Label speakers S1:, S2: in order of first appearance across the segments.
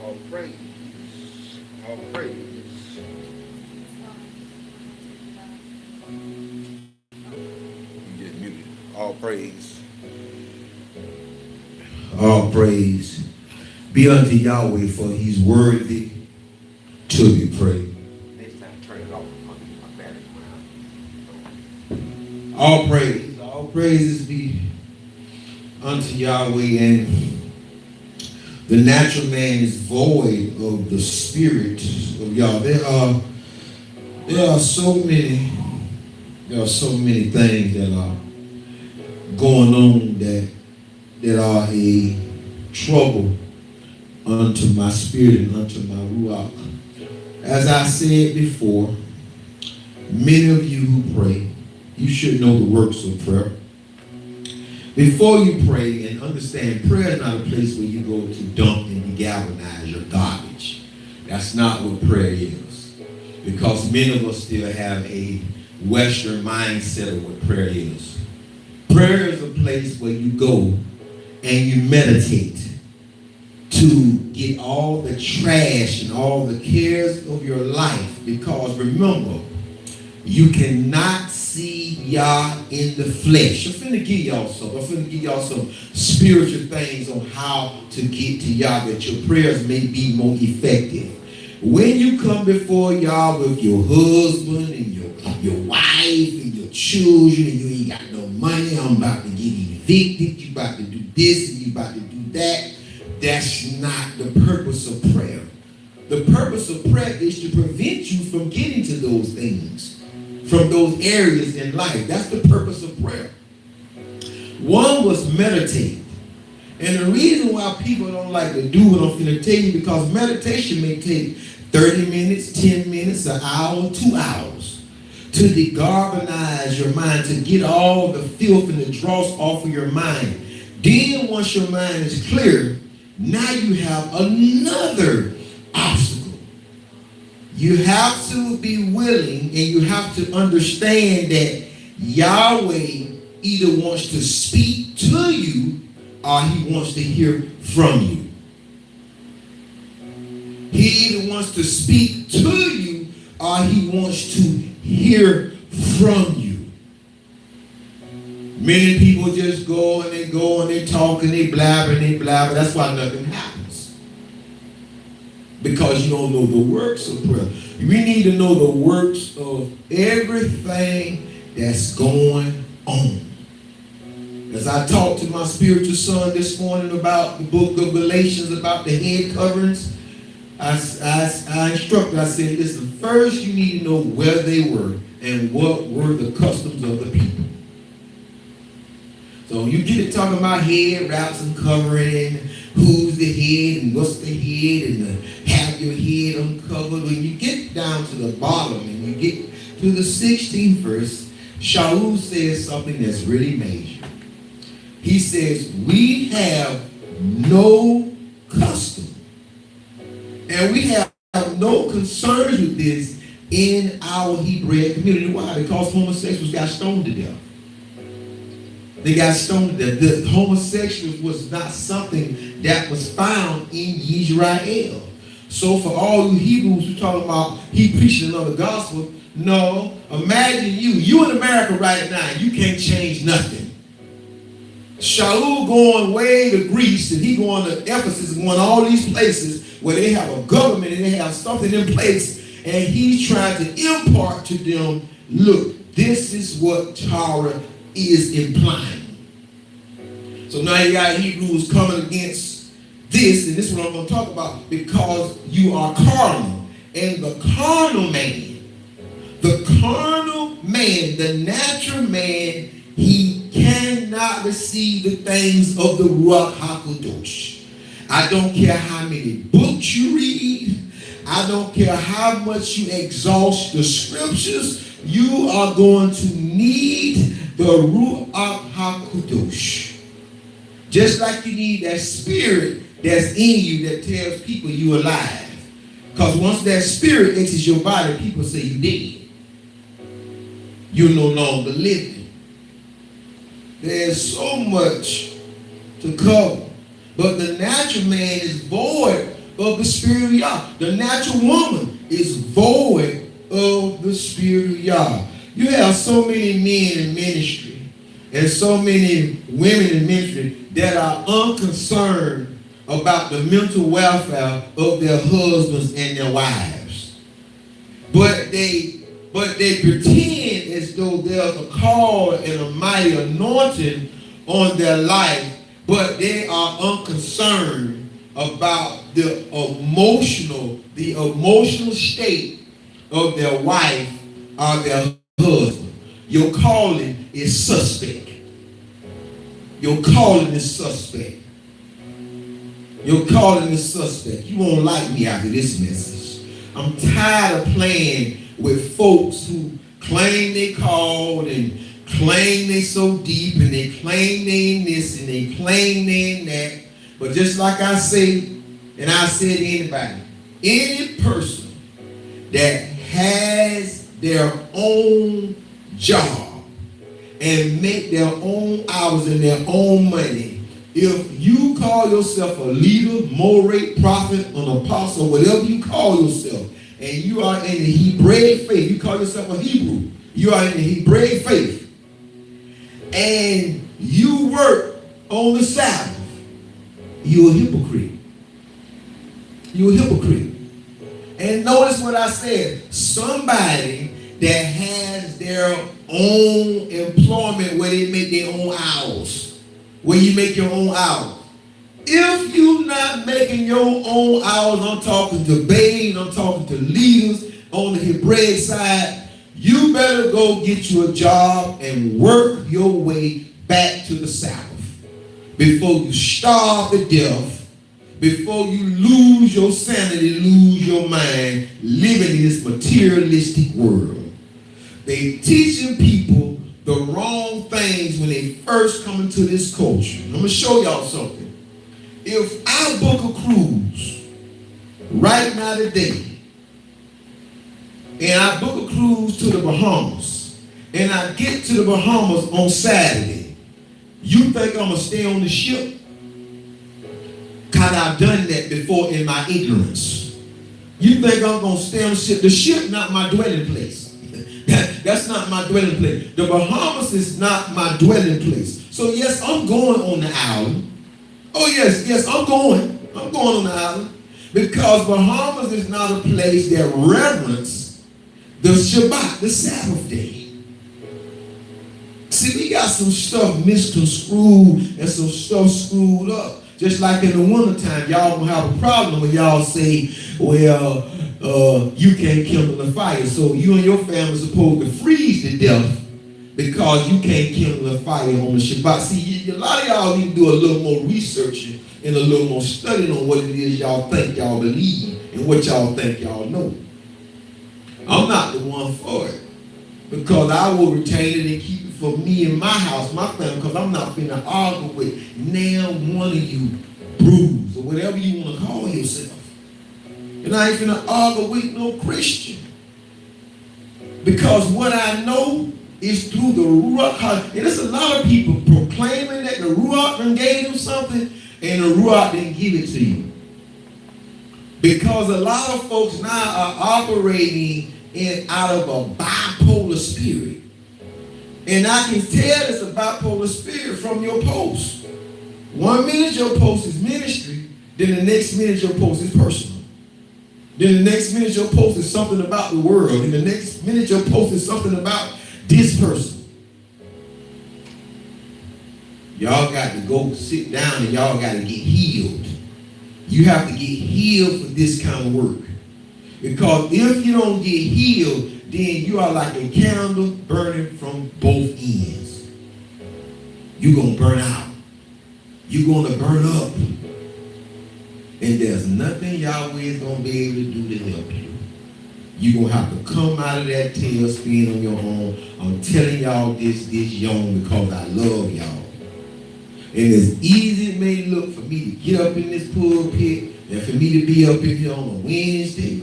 S1: All praise. All praise. You get muted. All praise. All praise be unto Yahweh, for he's worthy to be praised. Next time, turn it off. My battery went out. All praises be unto Yahweh, and the natural man is void of the spirit of Yahweh. There are so many things that are going on that are a trouble unto my spirit and unto my ruach. As I said before, many of you who pray, you should know the works of prayer. Before you pray, and understand, prayer is not a place where you go to dump and degalvanize your garbage. That's not what prayer is. Because many of us still have a Western mindset of what prayer is. Prayer is a place where you go and you meditate to get all the trash and all the cares of your life. Because remember, you cannot see Yah in the flesh. I'm finna give y'all something. I'm finna give y'all some spiritual things on how to get to Yah, that your prayers may be more effective. When you come before Yah with your husband and your wife and your children, and you ain't got no money, I'm about to get evicted, you about to do this and you about to do that, that's not the purpose of prayer. The purpose of prayer is to prevent you from getting to those things, from those areas in life. That's the purpose of prayer. One was meditate. And the reason why people don't like to do what I'm going to tell you, because meditation may take 30 minutes, 10 minutes, an hour, 2 hours to decarbonize your mind, to get all the filth and the dross off of your mind. Then once your mind is clear, now you have another obstacle. You have to be willing and you have to understand that Yahweh either wants to speak to you or he wants to hear from you. He either wants to speak to you or he wants to hear from you. Many people just go and they talk and they blabber and they blabber. That's why nothing happens. Because you don't know the works of prayer. We need to know the works of everything that's going on. As I talked to my spiritual son this morning about the book of Galatians, about the head coverings, I instructed, I said, listen, first you need to know where they were and what were the customs of the people. So you get it talking about head wraps and covering, who's the head and what's the head, and have your head uncovered. When you get down to the bottom and you get to the 16th verse, Shaul says something that's really major. He says, we have no custom. And we have no concerns with this in our Hebrew community. Why? Because homosexuals got stoned to death. They got stoned to death. The homosexuals was not something that was found in Israel. So for all you Hebrews who talking about he preaching another gospel, no. Imagine you in America right now, you can't change nothing. Shaul going way to Greece, and he going to Ephesus, and going to all these places where they have a government and they have something in place, and he's trying to impart to them, look, this is what Torah is implying. So now you got Hebrews coming against this, and this is what I'm going to talk about, because you are carnal, and the carnal man, the natural man, he cannot receive the things of the Ruach HaKodesh. I don't care how many books you read. I don't care how much you exhaust the scriptures. You are going to need the Ruach HaKodesh. Just like you need that spirit that's in you that tells people you're alive. Because once that spirit exits your body, people say you're dead. You're no longer living. There's so much to cover. But the natural man is void of the Spirit of Yah. The natural woman is void of the Spirit of Yah. You have so many men in ministry and so many women in ministry that are unconcerned about the mental welfare of their husbands and their wives. But they pretend as though there's a call and a mighty anointing on their life, but they are unconcerned about the emotional state of their wife or their husband. Your calling is suspect. Your calling is suspect. Your calling is suspect. You won't like me after this message. I'm tired of playing with folks who claim they called and claim they so deep and they claim they in this and they claim they in that. But just like I say, and I say to anybody, any person that has their own job and make their own hours and their own money, if you call yourself a leader, morate, prophet, an apostle, whatever you call yourself, and you are in the Hebraic faith, you call yourself a Hebrew, you are in the Hebraic faith, and you work on the Sabbath, you're a hypocrite. You're a hypocrite. And notice what I said. Somebody that has their own employment where they make their own hours. Where you make your own hours. If you're not making your own hours, I'm talking to babes, I'm talking to leaders on the Hebraic side, you better go get you a job and work your way back to the Sabbath before you starve to death, before you lose your sanity, lose your mind, living in this materialistic world. They teaching people the wrong things when they first come into this culture. I'm going to show y'all something. If I book a cruise right now today, and I book a cruise to the Bahamas, and I get to the Bahamas on Saturday, you think I'm going to stay on the ship? Because I've done that before in my ignorance. You think I'm going to stay on the ship? The ship not my dwelling place. That's not my dwelling place. The Bahamas is not my dwelling place. So yes, I'm going on the island. Oh yes, I'm going on the island. Because Bahamas is not a place that reverence the Shabbat, the Sabbath day. See, we got some stuff misconstrued and some stuff screwed up. Just like in the wintertime, y'all gonna have a problem when y'all say, well, you can't kindle the fire. So you and your family are supposed to freeze to death because you can't kindle the fire on the Shabbat. See, a lot of y'all need to do a little more researching and a little more studying on what it is y'all think y'all believe and what y'all think y'all know. I'm not the one for it because I will retain it and keep it for me and my house, my family, because I'm not finna argue with now one of you bruised or whatever you want to call yourself. And I ain't finna argue with no Christian. Because what I know is through the Ruach. And there's a lot of people proclaiming that the Ruach done gave them something and the Ruach didn't give it to you. Because a lot of folks now are operating out of a bipolar spirit. And I can tell it's a bipolar spirit from your post. 1 minute your post is ministry, then the next minute your post is personal. Then the next minute your post is something about the world. And the next minute your post is something about this person. Y'all got to go sit down and y'all got to get healed. You have to get healed for this kind of work. Because if you don't get healed, then you are like a candle burning from both ends. You're going to burn out. You're going to burn up. And there's nothing YaHWeH is going to be able to do to help you. You're going to have to come out of that tailspin on your own. I'm telling y'all this young because I love y'all. And as easy as it may look for me to get up in this pulpit and for me to be up in here on a Wednesday,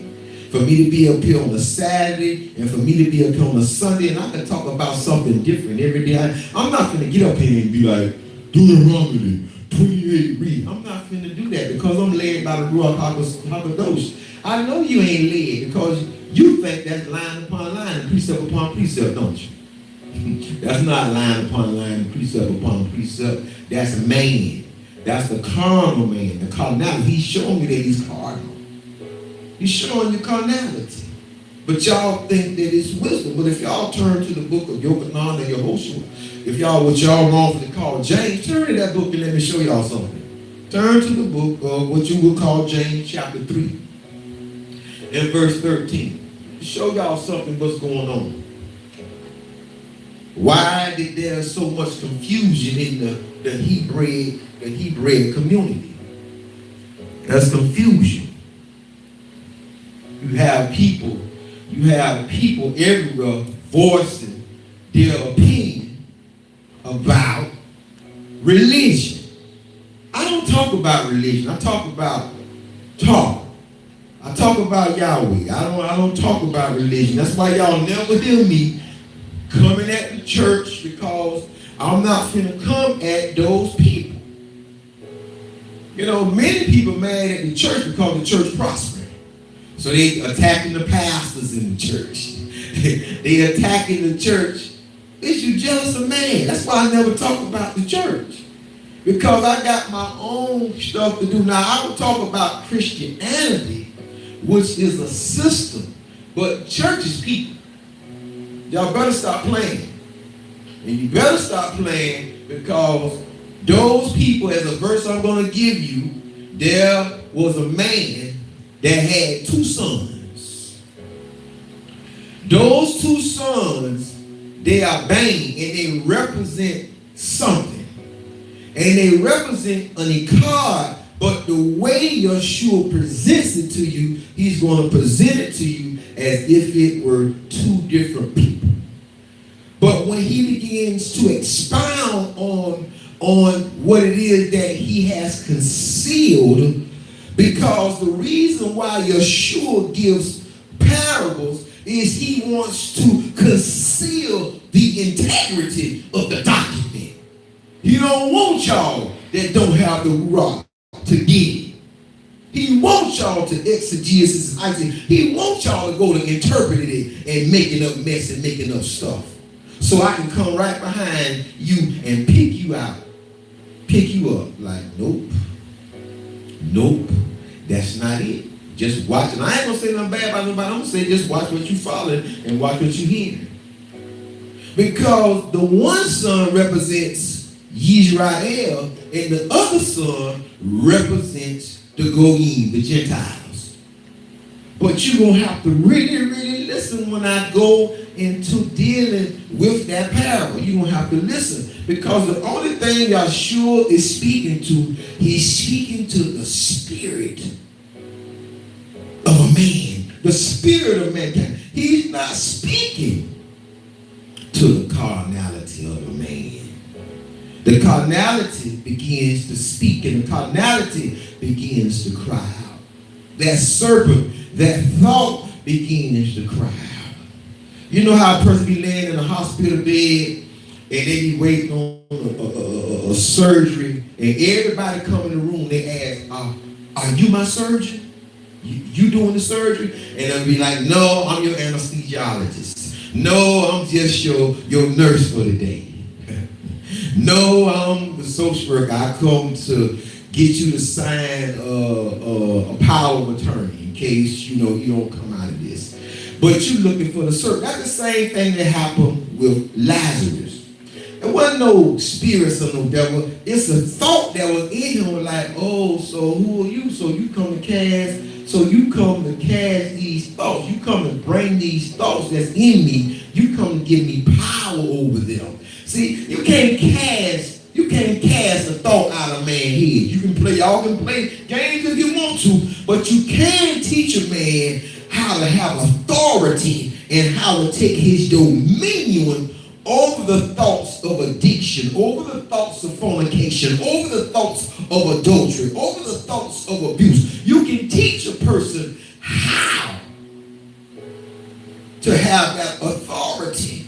S1: for me to be up here on a Saturday, and for me to be up here on a Sunday, and I can talk about something different every day. I'm not going to get up here and be like, Deuteronomy 28 read. I'm not going to do that because I'm led by the Ruach HaKodesh. I know you ain't led because you think that's line upon line and precept upon precept, don't you? That's not line upon line, precept upon precept. That's man. That's the carnal man. The carnality. He's showing me that he's carnal. He's showing you carnality. But y'all think that it's wisdom. But if y'all turn to the book of Yochanan and YaHWeH, if y'all, what y'all wrongfully call James, turn to that book and let me show y'all something. Turn to the book of what you will call James chapter 3 and verse 13. Show y'all something what's going on. Why did there so much confusion in the Hebrew community? There's confusion. You have people everywhere voicing their opinion about religion. I don't talk about religion. I talk about talk. I talk about YaHWeH. I don't talk about religion. That's why y'all never hear me coming at the church, because I'm not finna come at those people. You know, many people mad at the church because the church prospering. So they attacking the pastors in the church. They attacking the church. Is you jealous of man? That's why I never talk about the church. Because I got my own stuff to do. Now, I would talk about Christianity, which is a system. But church is people. Y'all better stop playing. And you better stop playing, because those people, as a verse I'm going to give you, there was a man that had 2 sons. Those 2 sons, they are bang, and they represent something. And they represent an ikar, but the way Yeshua presents it to you, he's going to present it to you as if it were 2 different people. But when he begins to expound on what it is that he has concealed, because the reason why Yeshua gives parables is he wants to conceal the integrity of the document. He don't want y'all that don't have the Ruach to get it. He wants y'all to exegesis. He wants y'all to go to interpret it and making up mess and making up stuff. So I can come right behind you and pick you out. Pick you up. Like, nope, that's not it. Just watch. And I ain't going to say nothing bad about nobody. I'm going to say just watch what you following and watch what you hearing. Because the one son represents Yisrael and the other son represents the Goyim, the Gentiles. But you're going to have to really, really listen when I go into dealing with that parable. You're going to have to listen. Because the only thing Yeshua is speaking to, he's speaking to the spirit of a man. The spirit of mankind. He's not speaking to the carnality of a man. The carnality begins to speak, and the carnality begins to cry out. That serpent, that thought begins to cry out. You know how a person be laying in a hospital bed and they be waiting on a surgery, and everybody come in the room, they ask, are you my surgeon? You doing the surgery? And they'll be like, no, I'm your anesthesiologist. No, I'm just your nurse for the day. No, I'm the social worker. I come to get you to sign a power of attorney in case, you don't come out of this. But you're looking for the surgeon. That's the same thing that happened with Lazarus. It wasn't no spirits or no devil. It's a thought that was in him, like, oh, so who are you? So you come to cast these thoughts. You come to bring these thoughts that's in me. You come to give me power over them. See, you can't cast can't cast a thought out of man's head. Y'all can play games if you want to, but you can teach a man how to have authority and how to take his dominion over the thoughts of addiction, over the thoughts of fornication, over the thoughts of adultery, over the thoughts of abuse. You can teach a person how to have that authority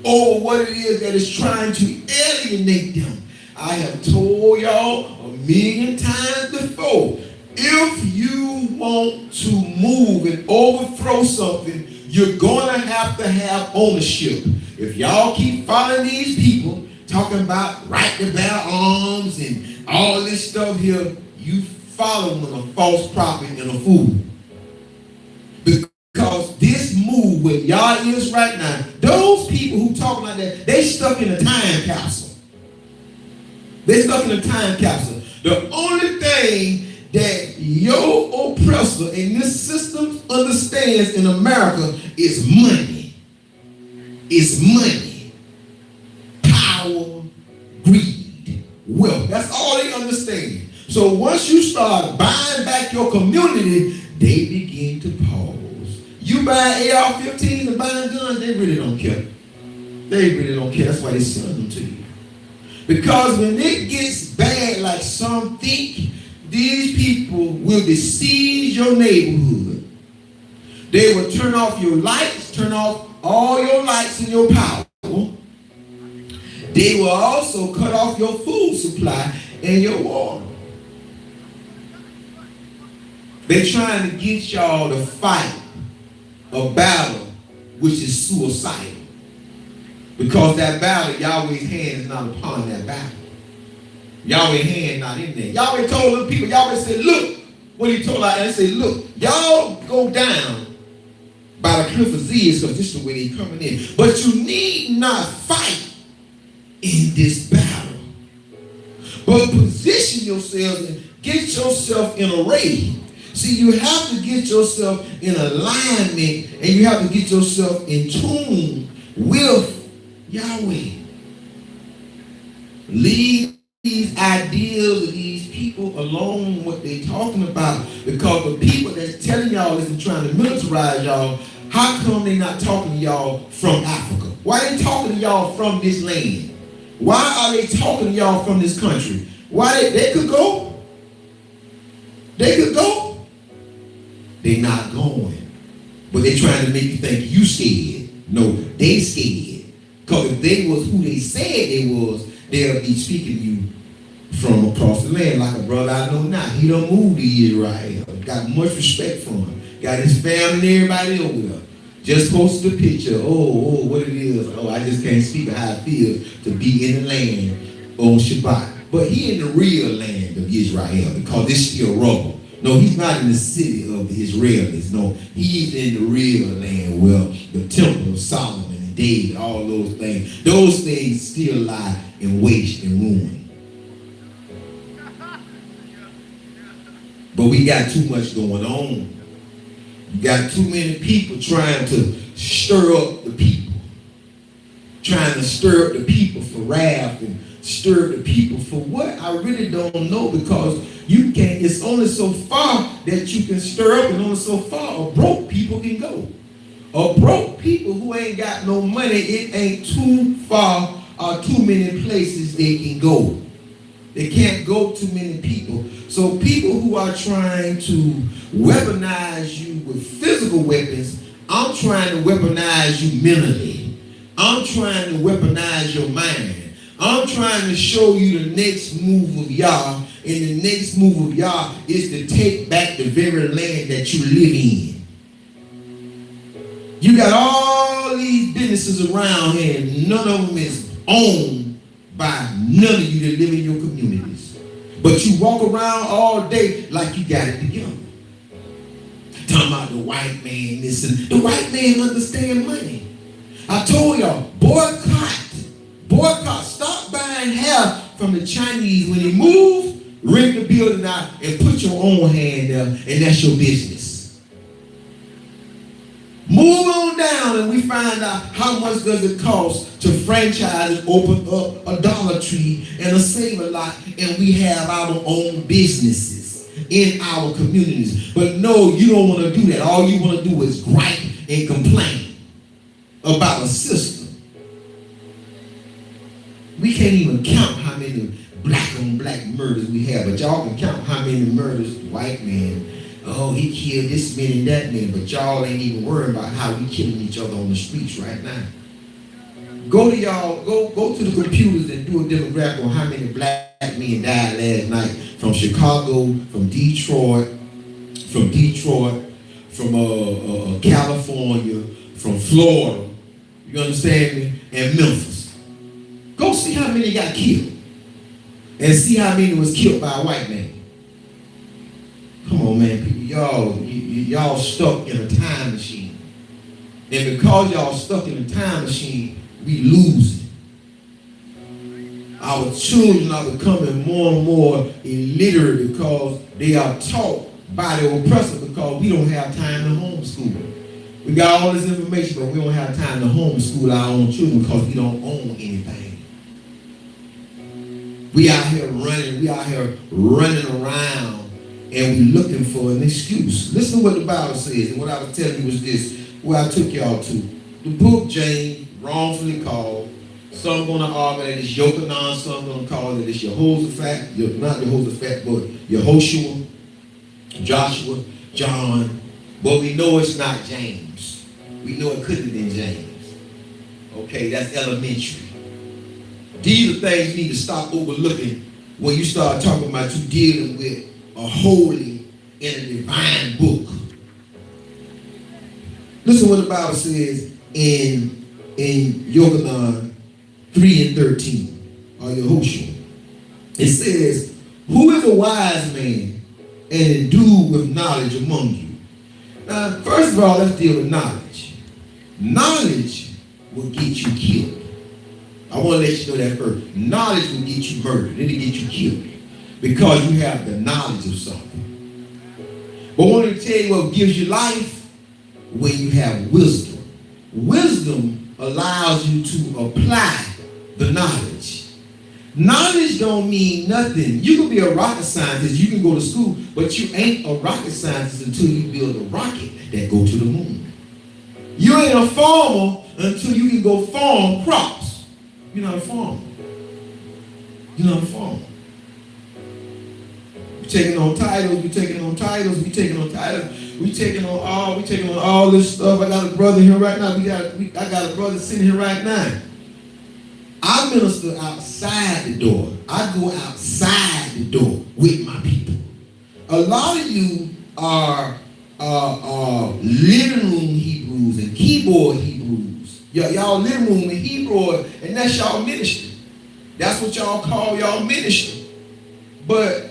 S1: over what it is that is trying to alienate them. I have told y'all 1,000,000 times before, if you want to move and overthrow something, you're going to have ownership. If y'all keep following these people talking about right to bear arms and all this stuff here, you following a false prophet and a fool. Because this move where y'all is right now, those people who talk like that, they stuck in a time capsule. They stuck in a time capsule. The only thing that your oppressor in this system understands in America is money. It's money, power, greed, wealth. That's all they understand. So once you start buying back your community, they begin to pause. You buy AR-15s and buying guns, they really don't care. They really don't care. That's why they sell them to you. Because when it gets bad like some think, these people will besiege your neighborhood. They will turn off your lights, turn off all your lights and your power. They will also cut off your food supply and your water. They're trying to get y'all to fight a battle which is suicidal. Because that battle, YaHWeH's hand is not upon that battle. YaHWeH's hand not in there. YaHWeH told them people, YaHWeH said, look, when he told out, he said, look, y'all go down by the cliff of Ziz, because this is the way they're coming in. But you need not fight in this battle. But position yourselves and get yourself in array. See, you have to get yourself in alignment and you have to get yourself in tune with YaHWeH. Leave these ideas of these people alone, what they talking about, because the people that's telling y'all this and trying to militarize y'all, how come they not talking to y'all from Africa? Why they talking to y'all from this land? Why are they talking to y'all from this country? Why they could go? They could go. They're not going. But they're trying to make you think you scared. No, they scared. Because if they was who they said they was, they'll be speaking to you from across the land, like a brother I know now. He done moved to Israel. Got much respect for him. Got his family and everybody over there. Just posted a picture. Oh, what it is. Oh, I just can't speak of how it feels to be in the land on Shabbat. But he in the real land of Israel because it's still rubble. No, he's not in the city of the Israelis. No, he's in the real land where the temple of Solomon and David, all those things still lie in waste and ruin. But we got too much going on. You got too many people trying to stir up the people. Trying to stir up the people for wrath and stir up the people for what? I really don't know, because you can't, it's only so far that you can stir up and only so far a broke people can go. A broke people who ain't got no money, it ain't too far or too many places they can go. They can't go too many people. So people who are trying to weaponize you with physical weapons, I'm trying to weaponize you mentally. I'm trying to weaponize your mind. I'm trying to show you the next move of Yah, and the next move of Yah is to take back the very land that you live in. You got all these businesses around here, and none of them is owned by none of you that live in your communities. But you walk around all day like you got it together. Talking about the white man, listen, the white man understand money. I told y'all, boycott, stop buying hair from the Chinese. When they move, rent the building out and put your own hand there, and that's your business. Move on down and we find out how much does it cost to franchise and open up a Dollar Tree and a Save-A-Lot, and we have our own businesses in our communities. But no, you don't want to do that. All you want to do is gripe and complain about a system. We can't even count how many black on black murders we have, but y'all can count how many murders white men. Oh, he killed this man and that man, but y'all ain't even worried about how we killing each other on the streets right now. Go to the computers and do a demographic on how many black men died last night from Chicago, from Detroit, from California, from Florida, you understand me, and Memphis. Go see how many got killed and see how many was killed by a white man. Come on, man, people, y'all stuck in a time machine. And because y'all stuck in a time machine, we lose it. Our children are becoming more and more illiterate because they are taught by the oppressor because we don't have time to homeschool. We got all this information, but we don't have time to homeschool our own children because we don't own anything. We out here running around, and we're looking for an excuse. Listen to what the Bible says, and what I was telling you was this, where I took y'all to. The book James, wrongfully called, some going to argue that it's Yochanan, some going to call it it's Jehoshaphat, not Jehoshaphat, but Yehoshua, Joshua, John, but we know it's not James. We know it couldn't have been James. Okay, that's elementary. These are things you need to stop overlooking when you start talking about you dealing with a holy and a divine book. Listen what the Bible says in Yochanan 3:13, or Yehoshua. It says, who is a wise man and endued with knowledge among you? Now, first of all, let's deal with knowledge. Knowledge will get you killed. I want to let you know that first. Knowledge will get you murdered. It'll get you killed because you have the knowledge of something. But I want to tell you what gives you life when you have wisdom. Wisdom allows you to apply the knowledge. Knowledge don't mean nothing. You can be a rocket scientist, you can go to school, but you ain't a rocket scientist until you build a rocket that go to the moon. You ain't a farmer until you can go farm crops. You're not a farmer. You're not a farmer. You're taking on titles, we taking on all this stuff. I got a brother here right now. I got a brother sitting here right now. I minister outside the door. I go outside the door with my people. A lot of you are living room Hebrews and keyboard Hebrews. Y'all living room and Hebrew, and that's y'all ministry. That's what y'all call y'all ministry. But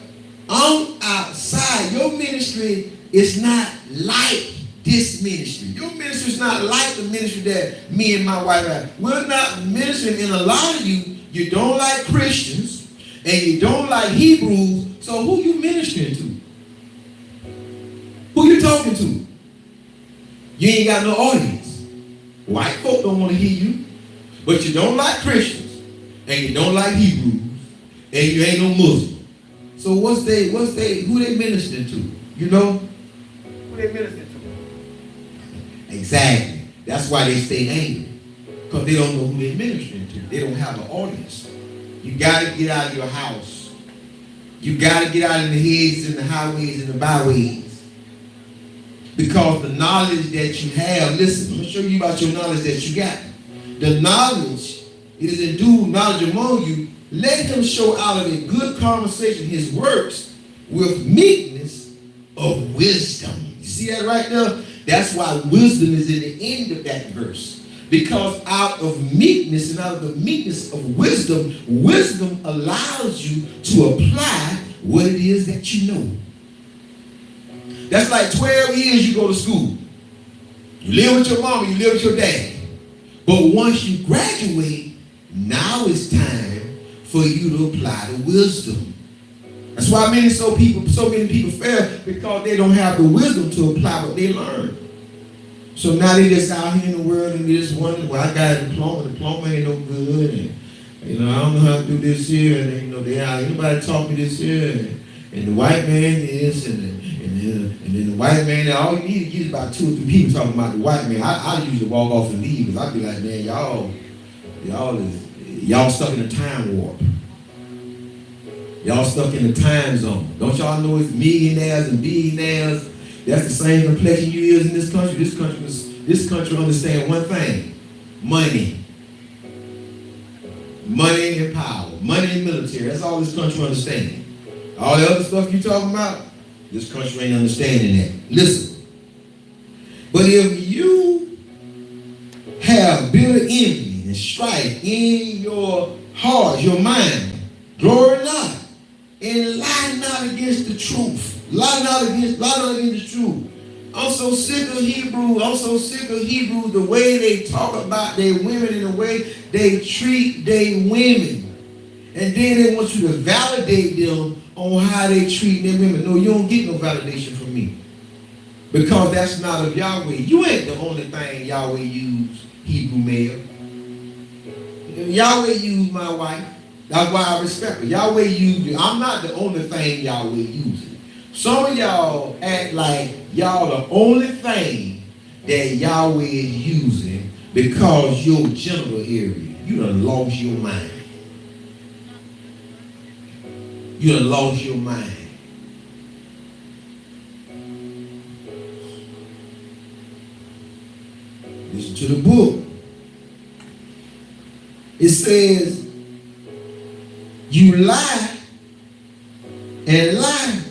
S1: I'm outside. Your ministry is not like this ministry. Your ministry is not like the ministry that me and my wife have. We're not ministering, and a lot of you don't like Christians, and you don't like Hebrews, so who you ministering to? Who you talking to? You ain't got no audience. White folk don't want to hear you, but you don't like Christians, and you don't like Hebrews, and you ain't no Muslim. So who they ministering to? You know? Who they ministering to? Exactly. That's why they stay angry, because they don't know who they're ministering to. They don't have an audience. You got to get out of your house. You got to get out in the hedges and the highways and the byways. Because the knowledge that you have, listen, I'm going to show you about your knowledge that you got. The knowledge, it is endued knowledge among you. Let him show out of a good conversation his works with meekness of wisdom. You see that right there? That's why wisdom is in the end of that verse. Because out of meekness and out of the meekness of wisdom, wisdom allows you to apply what it is that you know. That's like 12 years you go to school. You live with your mama, you live with your dad. But once you graduate, now it's time for you to apply the wisdom. That's why so many people fail, because they don't have the wisdom to apply what they learn. So now they just out here in the world and they just wondering, well, I got a diploma. The diploma ain't no good. And, I don't know how to do this here. And, anybody taught me this here. And the white man is, and then the white man, all you need to get is about 2 or 3 people talking about the white man. I usually walk off and leave because I'd be like, man, y'all stuck in a time warp. Y'all stuck in the time zone. Don't y'all know it's millionaires and billionaires? That's the same complexion you is in this country. This country understand one thing: money. Money and power. Money and military. That's all this country understands. All the other stuff you talking about, this country ain't understanding that. Listen. But if you have bitter envy and strife in your heart, your mind, glory not, and lie not against the truth. Lie not against the truth. I'm so sick of Hebrews. The way they talk about their women and the way they treat their women. And then they want you to validate them on how they treat their women. No, you don't get no validation from me. Because that's not of YaHWeH. You ain't the only thing YaHWeH use, Hebrew male. YaHWeH use my wife. That's why I respect her. YaHWeH use, I'm not the only thing YaHWeH uses. Some of y'all act like y'all the only thing that YaHWeH is using because your genital area. You done lost your mind. You done lost your mind. Listen to the book. It says, you lie and lie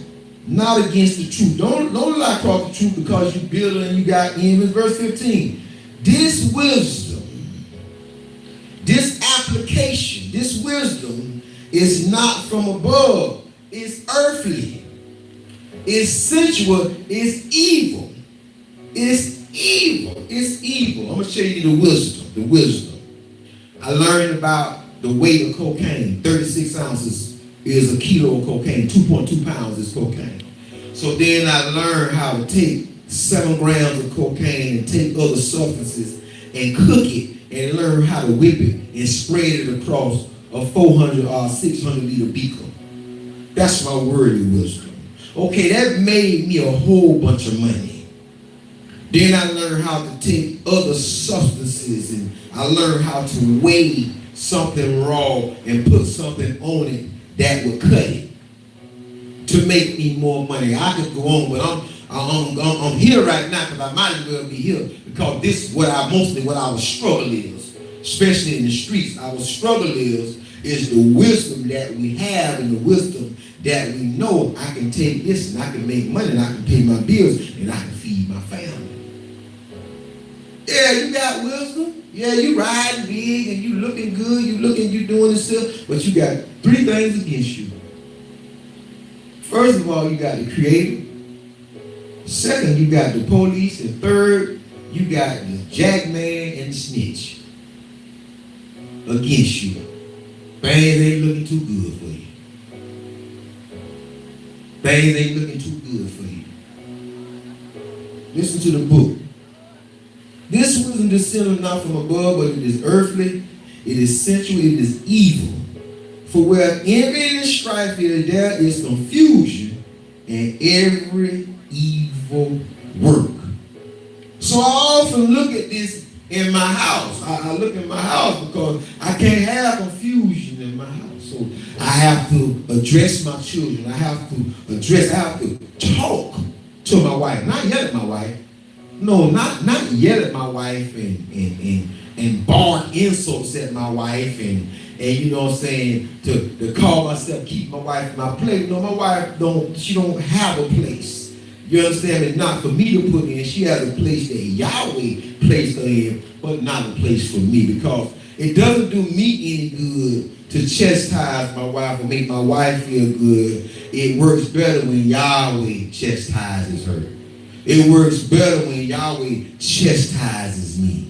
S1: not against the truth. Don't lie across the truth because you bitter and you got envy. Verse 15. This wisdom, this application, this wisdom is not from above. It's earthly. It's sensual. It's evil. It's evil. It's evil. I'm going to show you the wisdom. The wisdom. I learned about the weight of cocaine. 36 ounces is a kilo of cocaine. 2.2 pounds is cocaine. So then I learned how to take 7 grams of cocaine and take other substances and cook it and learn how to whip it and spread it across a 400 or 600 liter beaker. That's my worldly wisdom. Okay, that made me a whole bunch of money. Then I learned how to take other substances and I learned how to weigh something raw and put something on it that would cut it to make me more money. I could go on, but I'm here right now because I might as well be here because this is what our struggle is, especially in the streets. Our struggle is the wisdom that we have and the wisdom that we know. I can take this and I can make money and I can pay my bills and I can feed my family. Yeah, you got wisdom. Yeah, you riding big and you looking good. You doing this stuff, but you got 3 things against you. First of all, you got the Creator. Second, you got the police. And third, you got the jackman and the snitch against you. Things ain't looking too good for you. Things ain't looking too good for you. Listen to the book. This wasn't descended not from above, but it is earthly, it is sensual, it is evil. For where envy and strife is, there is confusion and every evil work. So I often look at this in my house. I look at my house because I can't have confusion in my house. So I have to address my children. I have to talk to my wife. Not yell at my wife. No, not yell at my wife and bark insults at my wife and you know what I'm saying, to call myself, keep my wife in my place. No, my wife don't have a place. You understand me? Not for me to put in. She has a place that YaHWeH placed her in, but not a place for me because it doesn't do me any good to chastise my wife or make my wife feel good. It works better when YaHWeH chastises her. It works better when YaHWeH chastises me.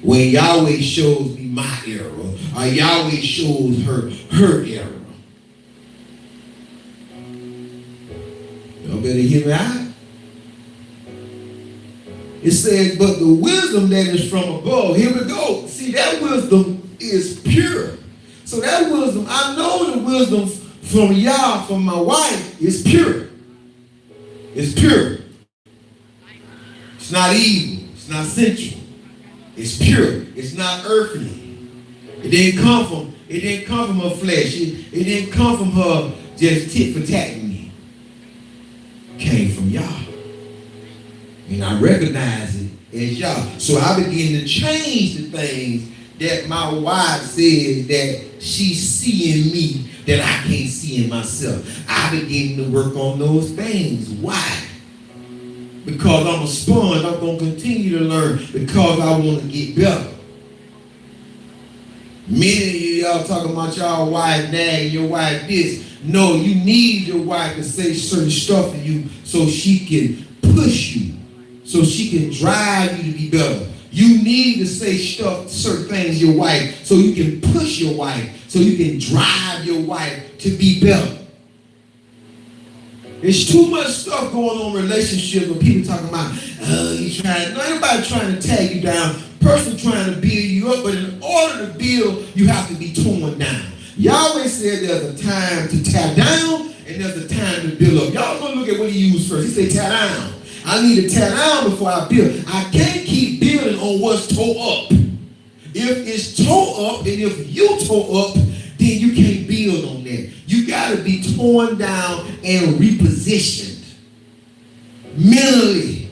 S1: When YaHWeH shows me my error, or YaHWeH shows her error. Y'all better hear me out. It says, but the wisdom that is from above. Here we go. See, that wisdom is pure. So that wisdom, I know the wisdom from Yah, from my wife, is pure. It's pure. It's not evil. It's not sensual. It's pure. It's not earthly. It didn't come from her flesh. It didn't come from her just tit for tatting me. It came from Yah. And I recognize it as Yah. So I begin to change the things that my wife says that she's seeing me that I can't see in myself. I begin to work on those things. Why? Because I'm a sponge. I'm going to continue to learn because I want to get better. Many of y'all talking about y'all wife nagging, your wife this. No, you need your wife to say certain stuff to you so she can push you, so she can drive you to be better. You need to say certain things to your wife so you can push your wife, so you can drive your wife to be better. There's too much stuff going on in relationships when people talking about, you trying, no, everybody trying to tear you down, person trying to build you up, but in order to build, you have to be torn down. YaHWeH said there's a time to tear down and there's a time to build up. Y'all gonna look at what he used first. He said tear down. I need to tear down before I build. I can't keep building on what's tore up. If it's tore up and if you tore up, then you can't build on that. You got to be torn down and repositioned mentally.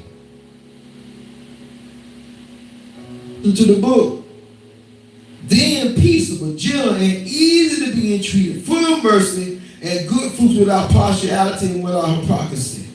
S1: Into the book. Then peaceable, gentle, and easy to be entreated, full of mercy, and good fruits without partiality and without hypocrisy.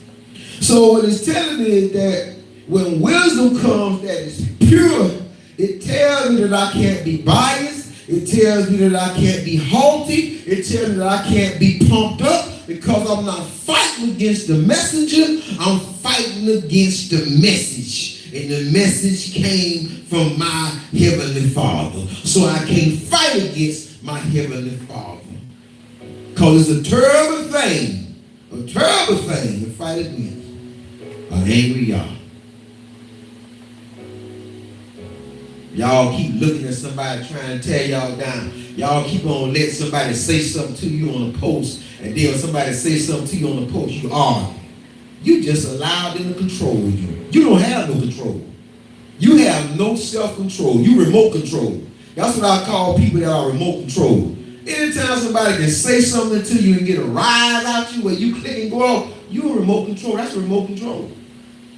S1: So what it's telling me is that when wisdom comes that is pure, it tells me that I can't be biased. It tells me that I can't be haughty. It tells me that I can't be pumped up because I'm not fighting against the messenger. I'm fighting against the message. And the message came from my Heavenly Father. So I can't fight against my Heavenly Father. Because it's a terrible thing to fight against an angry Yah. Y'all keep looking at somebody trying to tear y'all down. Y'all keep on letting somebody say something to you on a post, and then when somebody say something to you on a post, you argue. You just allow them to control you. You don't have no control. You have no self-control. You remote control. That's what I call people that are remote control. Anytime somebody can say something to you and get a rise out you where you click and go off, you remote control. That's remote control.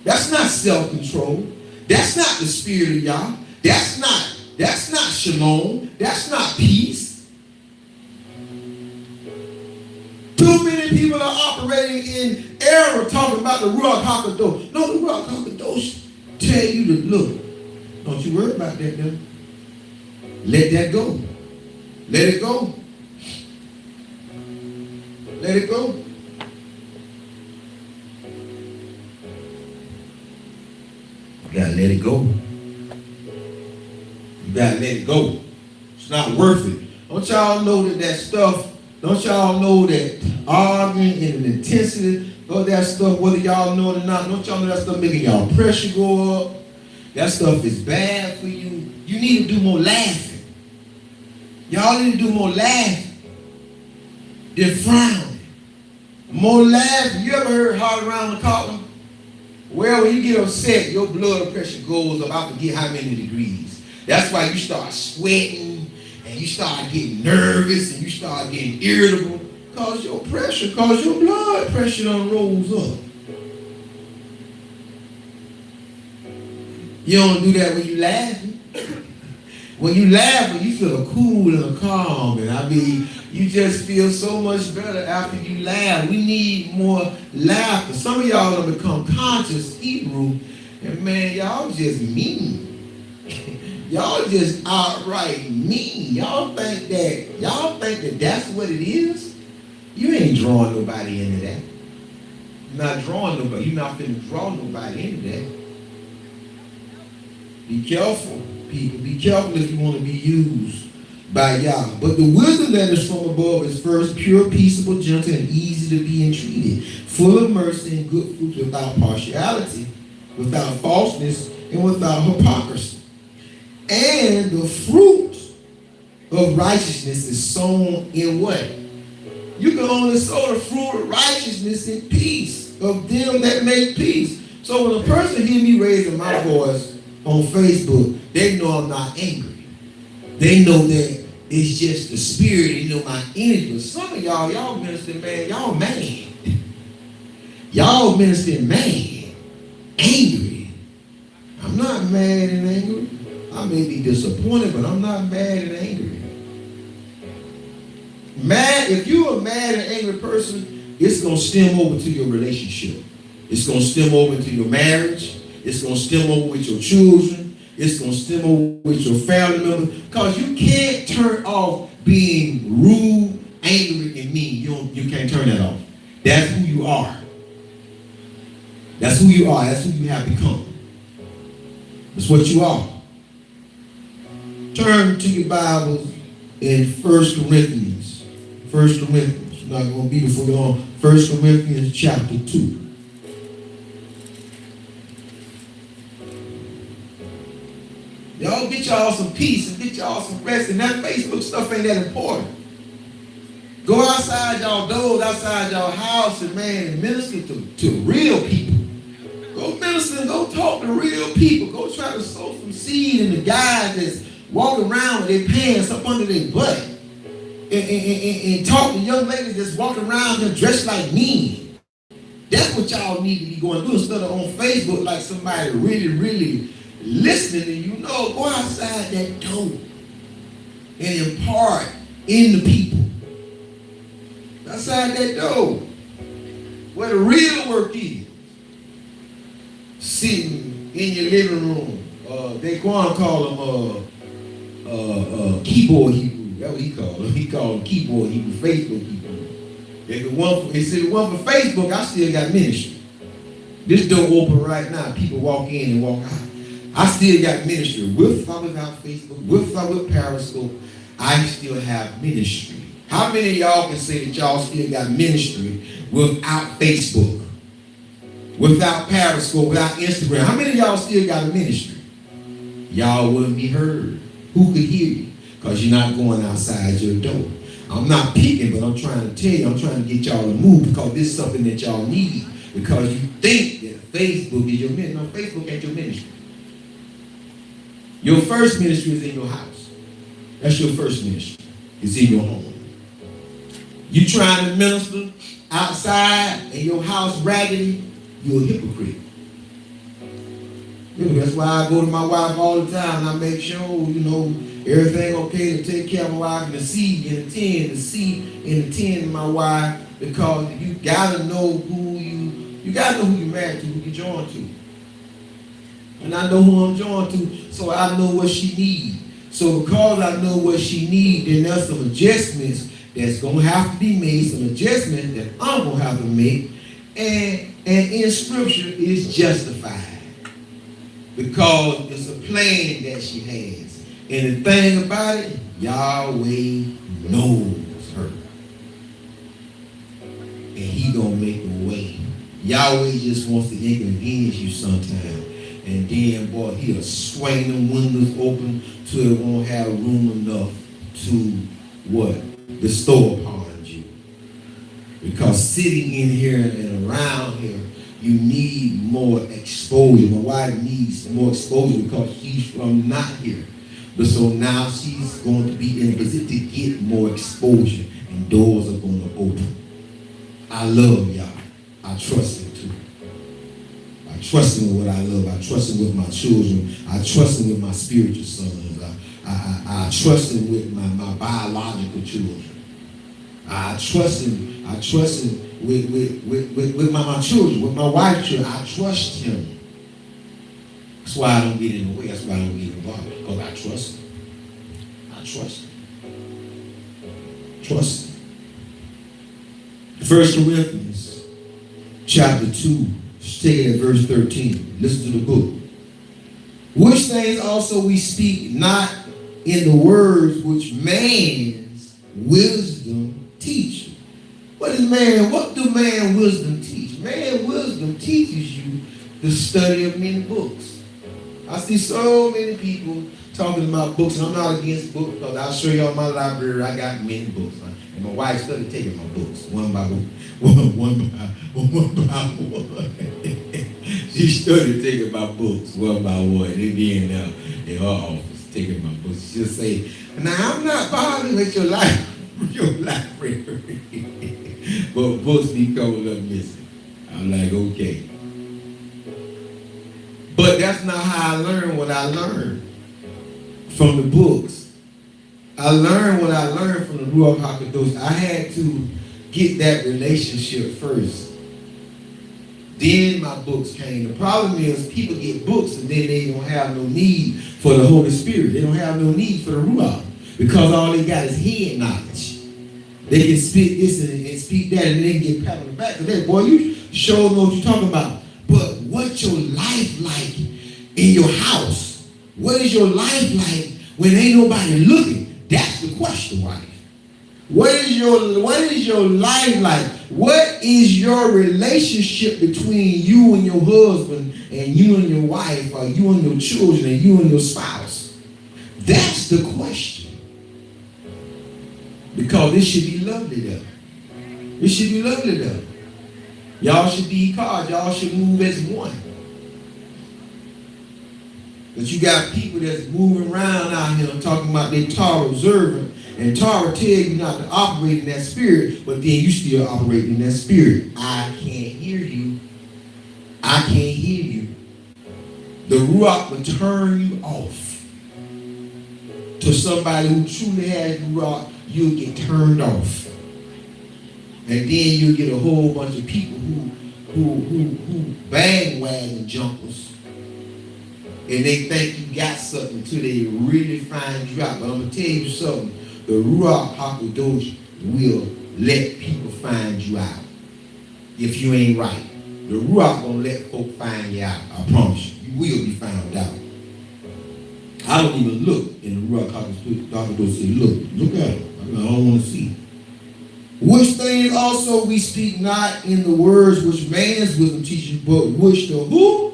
S1: That's not self-control. That's not the spirit of Yah. That's not shalom. That's not peace. Too many people are operating in error talking about the Ruach HaKadosh. No, the Ruach HaKadosh tell you to look. Don't you worry about that now. Let that go. Let it go. Let it go. You gotta let it go. You gotta let it go. It's not worth it. Don't y'all know that stuff, don't y'all know that arguing in an intensity, all that stuff, whether y'all know it or not, don't y'all know that stuff making y'all pressure go up? That stuff is bad for you. You need to do more laughing. Y'all need to do more laughing than frowning. More laughing. You ever heard hard around the column? Well, when you get upset, your blood pressure goes up. I forget how many degrees. That's why you start sweating and you start getting nervous and you start getting irritable because your blood pressure done rolls up. You don't do that when you laughing. When you laugh, you feel cool and calm, and you just feel so much better after you laugh. We need more laughter. Some of y'all have become conscious Hebrew, and man, y'all just mean. Y'all just outright mean. Y'all think that that's what it is? You ain't drawing nobody into that. You're not drawing nobody. You're not finna draw nobody into that. Be careful, people. Be careful if you want to be used by Yah. But the wisdom that is from above is first pure, peaceable, gentle, and easy to be entreated, full of mercy and good fruits without partiality without falseness, and without hypocrisy. And the fruit of righteousness is sown in what? You can only sow the fruit of righteousness in peace, of them that make peace. So when a person hear me raising my voice on Facebook, they know I'm not angry. They know that it's just the spirit, my energy. But some of y'all minister, man, y'all mad. Y'all minister mad, angry. I'm not mad and angry. I may be disappointed, but I'm not mad and angry. Mad, if you're a mad and angry person, it's going to stem over to your relationship. It's going to stem over into your marriage. It's going to stem over with your children. It's going to stem over with your family members. Because you can't turn off being rude, angry, and mean. You can't turn that off. That's who you are. That's who you are. That's who you have become. That's what you are. Turn to your Bibles in 1 Corinthians. 1 Corinthians. I'm not going to be before long. 1 Corinthians chapter 2. Y'all get y'all some peace and get y'all some rest, and that Facebook stuff ain't that important. Go outside y'all doors, outside y'all house, and man, minister to real people. Go minister and go talk to real people. Go try to sow some seed in the guys that's walking around with their pants up under their butt. And talk to young ladies that's walking around and dressed like men. That's what y'all need to be going to do instead of on Facebook like somebody really, really listening to you. No, go outside that door and impart in the people. Outside that door, where the real work is. Sitting in your living room. They go and call them keyboard Hebrew. That's what he called them. He called them keyboard Hebrew, Facebook Hebrew. If it wasn't for Facebook, I still got ministry. This door open right now. People walk in and walk out. I still got ministry. With or without Facebook, with or with Periscope, I still have ministry. How many of y'all can say that y'all still got ministry without Facebook, without Periscope, without Instagram? How many of y'all still got a ministry? Y'all wouldn't be heard. Who could hear you? Because you're not going outside your door. I'm not picking, but I'm trying to tell you, I'm trying to get y'all to move because this is something that y'all need. Because you think that Facebook is your ministry. No, Facebook ain't your ministry. Your first ministry is in your house. That's your first ministry. It's in your home. You trying to minister outside and your house raggedy, you're a hypocrite. That's why I go to my wife all the time and I make sure, everything okay to take care of my wife and to see and attend to my wife, because you gotta know who you're married to, who you joined to. And I know who I'm joined to, so I know what she needs. So because I know what she needs, then there's some adjustments that's going to have to be made, some adjustments that I'm going to have to make. And in Scripture, it's justified. Because it's a plan that she has. And the thing about it, YaHWeH knows her. And he going to make a way. YaHWeH just wants to inconvenience you sometime. And then, boy, he'll swing them windows open till it won't have room enough to what? Bestow upon you. Because sitting in here and around here, you need more exposure. My wife needs more exposure because she's from not here. But so now she's going to be in a position to get more exposure and doors are going to open. I love y'all. I trust him too. I trust him with what I love. I trust him with my children. I trust him with my spiritual sons. I trust him with my biological children. I trust him with my children, with my wife's children. I trust him. That's why I don't get in the way. That's why I don't get involved. Because I trust him. I trust him. Trust him. 1 Corinthians chapter 2, take it at verse 13. Listen to the book. Which things also we speak not in the words which man's wisdom teaches. What do man wisdom teach? Man wisdom teaches you the study of many books. I see so many people talking about books, and I'm not against books because I'll show you on my library. I got many books, and my wife started taking my books one by one, one by one. She started taking my books one by one. They be in her office taking my books. She'll say, "Now I'm not bothering with your library, but books be coming up missing." I'm like, okay. But that's not how I learned what I learned from the books. I learned what I learned from the Ruach HaKodesh. I had to get that relationship first. Then my books came. The problem is people get books and then they don't have no need for the Holy Spirit. They don't have no need for the Ruach because all they got is head knowledge. They can speak this and speak that and then get pat on the back of that. Boy, you sure know what you're talking about. But what's your life like in your house? What is your life like when ain't nobody looking? That's the question, wife. What is your life like? What is your relationship between you and your husband and you and your wife or you and your children and you and your spouse? That's the question. Because this should be lovely there. It should be lovely there. Y'all should be cars. Y'all should move as one. But you got people that's moving around out here talking about they Torah observant, and Torah tell you not to operate in that spirit, but then you still operate in that spirit. I can't hear you. I can't hear you. The Ruach will turn you off. To somebody who truly has the Ruach, you'll get turned off. And then you'll get a whole bunch of people who bandwagon jumpers. And they think you got something until they really find you out. But I'm going to tell you something. The Ruach HaKodesh will let people find you out. If you ain't right. The Ruach going to let folk find you out. I promise you. You will be found out. I don't even look in the Ruach HaKodesh. Say, look at it. I don't want to see. Which things also we speak not in the words which man's wisdom teaches, but which the who?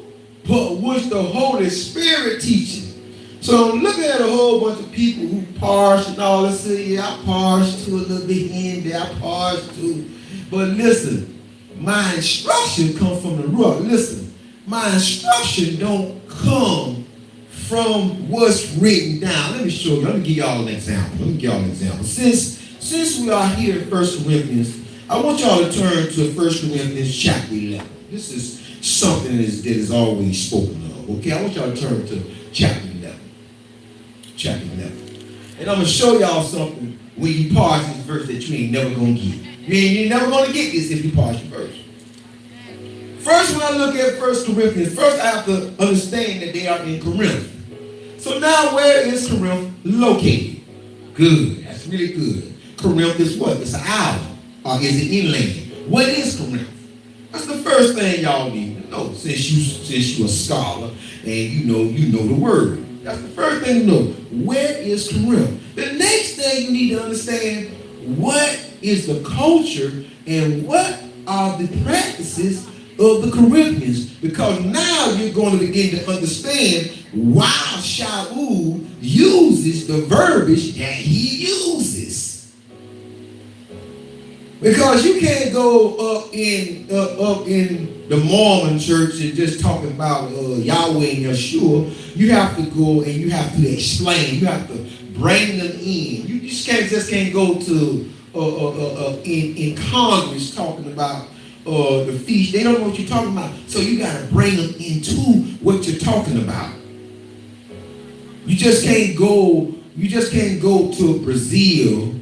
S1: But which the Holy Spirit teaches. So I'm looking at a whole bunch of people who parse and all this. Yeah, I parse to a little bit in there. I parse to. But listen, my instruction comes from the Ruach. Listen, my instruction don't come from what's written down. Let me show you. Let me give y'all an example. Since we are here in 1 Corinthians, I want y'all to turn to 1 Corinthians chapter 11. This is something that is always spoken of. Okay, I want y'all to turn to chapter 11. Chapter 11. And I'm going to show y'all something when you parse this verse that you ain't never going to get. You ain't never going to get this if you parse your verse. First, when I look at 1 Corinthians, first I have to understand that they are in Corinth. So now where is Corinth located? Good. That's really good. Corinth is what? It's an island. Or is it inland? What is Corinth? That's the first thing y'all need to know since you a scholar and you know the word. That's the first thing to know. Where is Corinth? The next thing you need to understand, what is the culture and what are the practices of the Corinthians? Because now you're going to begin to understand why YaHWeH uses the verbiage that he uses. Because you can't go up in the Mormon church and just talking about Yahweh and Yeshua. You have to go and you have to explain. You have to bring them in. You just can't go to in Congress talking about the feast. They don't know what you're talking about. So you got to bring them into what you're talking about. You just can't go to Brazil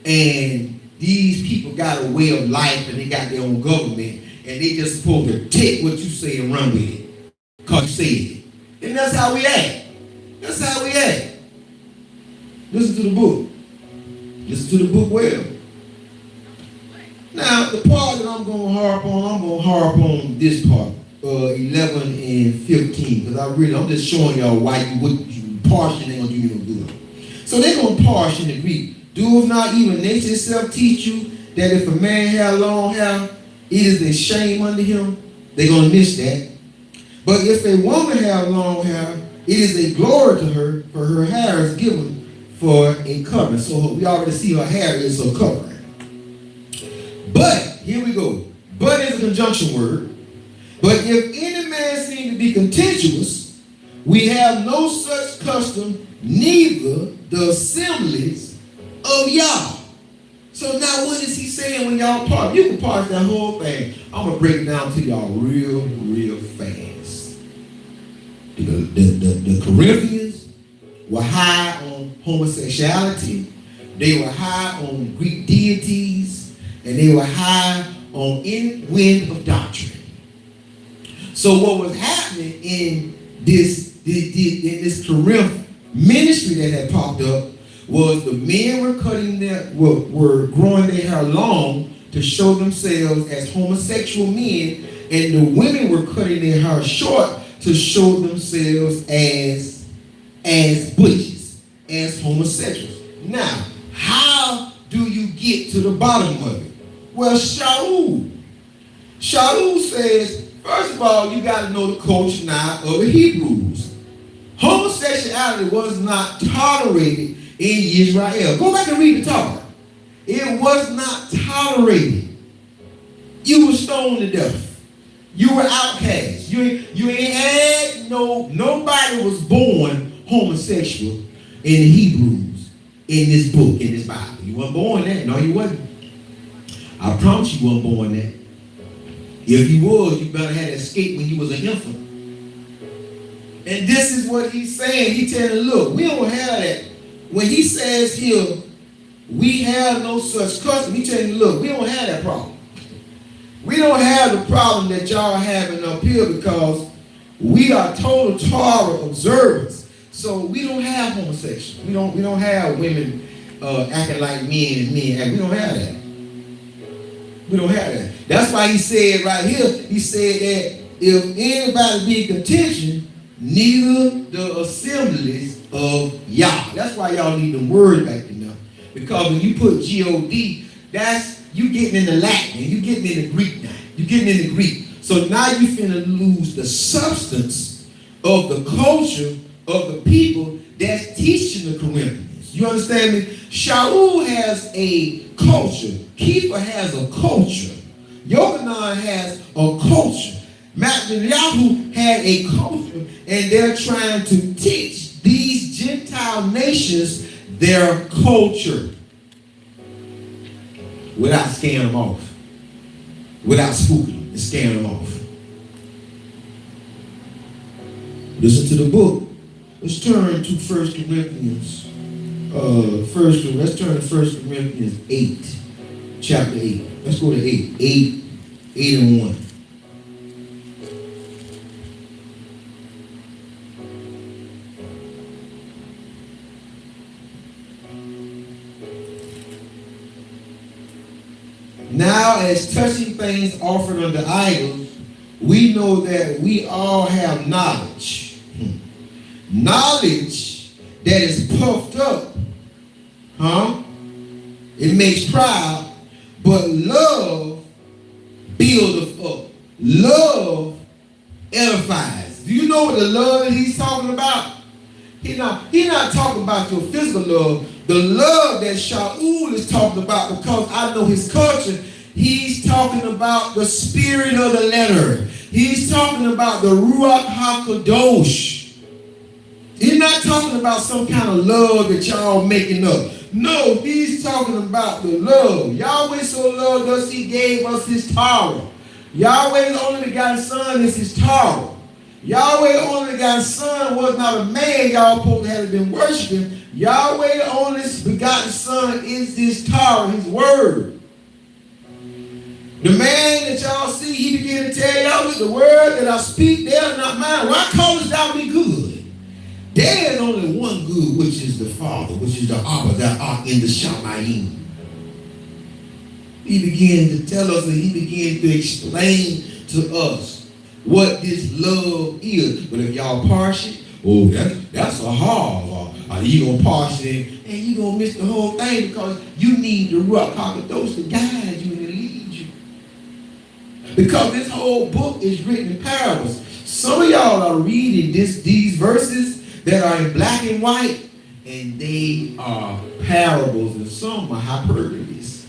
S1: and these people got a way of life and they got their own government and they just supposed to take what you say and run with it. Because you said it. And that's how we act. That's how we act. Listen to the book. Listen to the book well. Now, the part that I'm going to harp on this part, 11 and 15, because I'm just showing y'all why you partially ain't going to do you no good. So they're going to partially agree. Doeth not even nature itself teach you that if a man have long hair, it is a shame unto him? They're going to miss that. But if a woman have long hair, it is a glory to her, for her hair is given for a covering. So we already see her hair is a covering. But, here we go. But is a conjunction word. But if any man seem to be contentious, we have no such custom, neither the assemblies of Yah. So now what is he saying when y'all parse? You can parse that whole thing. I'm going to break it down to y'all real fast. The Corinthians were high on homosexuality. They were high on Greek deities. And they were high on any wind of doctrine. So what was happening in this Corinth ministry that had popped up was the men were growing their hair long to show themselves as homosexual men, and the women were cutting their hair short to show themselves as butches, as homosexuals. Now, how do you get to the bottom of it? Well, Shaul says, first of all, you got to know the culture now of the Hebrews. Homosexuality was not tolerated in Israel. Go back and read the Torah. It was not tolerated. You were stoned to death. You were outcast. You ain't had nobody was born homosexual in the Hebrews in this book, in this Bible. You weren't born that. No, you wasn't. I promise you weren't born that. If you was, you better have escaped when you was an infant. And this is what he's saying. He's telling, look, we don't have that. When he says here, we have no such custom, he's telling you, look, we don't have that problem. We don't have the problem that y'all are having up here because we are total Torah observers. So we don't have homosexuals. We don't have women acting like men and men act. We don't have that. We don't have that. That's why he said right here, he said that if anybody be in contention, neither the assemblies of Yah. That's why y'all need the word back enough. Because when you put G-O-D, that's you getting into Latin, you getting into Greek now. You getting into Greek. So now you finna lose the substance of the culture of the people that's teaching the Corinthians. You understand me? Shaul has a culture. Kepha has a culture. Yochanan has a culture. YaHWeH had a culture, and they're trying to teach these Gentile nations their culture without scaring them off, without spooking them and scaring them off. Listen to the book. Let's turn to 1 Corinthians. Let's turn to 1 Corinthians 8, chapter 8. Let's go to 8 and 1. Now, as touching things offered unto idols, we know that we all have knowledge. Knowledge that is puffed up, it makes proud, but love buildeth up. Love edifies. Do you know what the love that he's talking about? He's not talking about your physical love. The love that Shaul is talking about, because I know his culture, he's talking about the spirit of the letter. He's talking about the Ruach HaKadosh. He's not talking about some kind of love that y'all making up. No, he's talking about the love. Yahweh so loved us, he gave us his Torah. Yahweh's only begotten son is his Torah. Yahweh only begotten son was not a man y'all supposed to have been worshiping. Yahweh only begotten son is his Torah, his word. The man that y'all see, he began to tell y'all, with the word that I speak, they are not mine. Why callest thou me good? There is only one good, which is the Father, which is the Abba that art in the Shamayim. He began to tell us, and he began to explain to us what this love is. But if y'all parse it, oh, that's a hard. Or you gonna parse it, and you gonna miss the whole thing, because you need the Ruach HaKadosh to guide you and to lead you. Because this whole book is written in parables. Some of y'all are reading these verses that are in black and white, and they are parables, and some are hyperboles.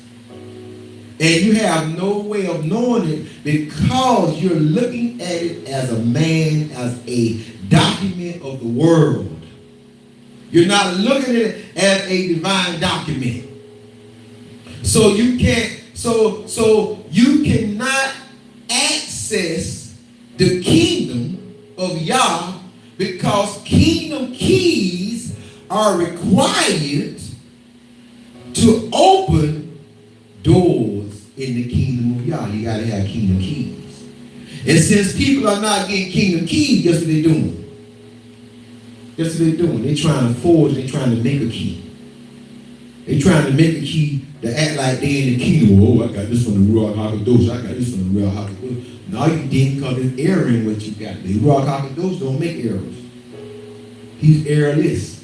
S1: And you have no way of knowing it because you're looking at it as a man, as a document of the world. You're not looking at it as a divine document. So you can't, so you cannot access the kingdom of Yah because kingdom keys are required to open doors in the kingdom of Yah. You got to have kingdom keys. And since people are not getting kingdom keys, guess what they're doing? Guess what they're doing? They're trying to forge, they're trying to make a key. They're trying to make a key to act like they're in the kingdom. Oh, I got this from the Ruach HaKadosh. I got this from the Ruach HaKadosh. No, you didn't, because it's error in what you got. The Ruach HaKadosh don't make errors. He's errorless.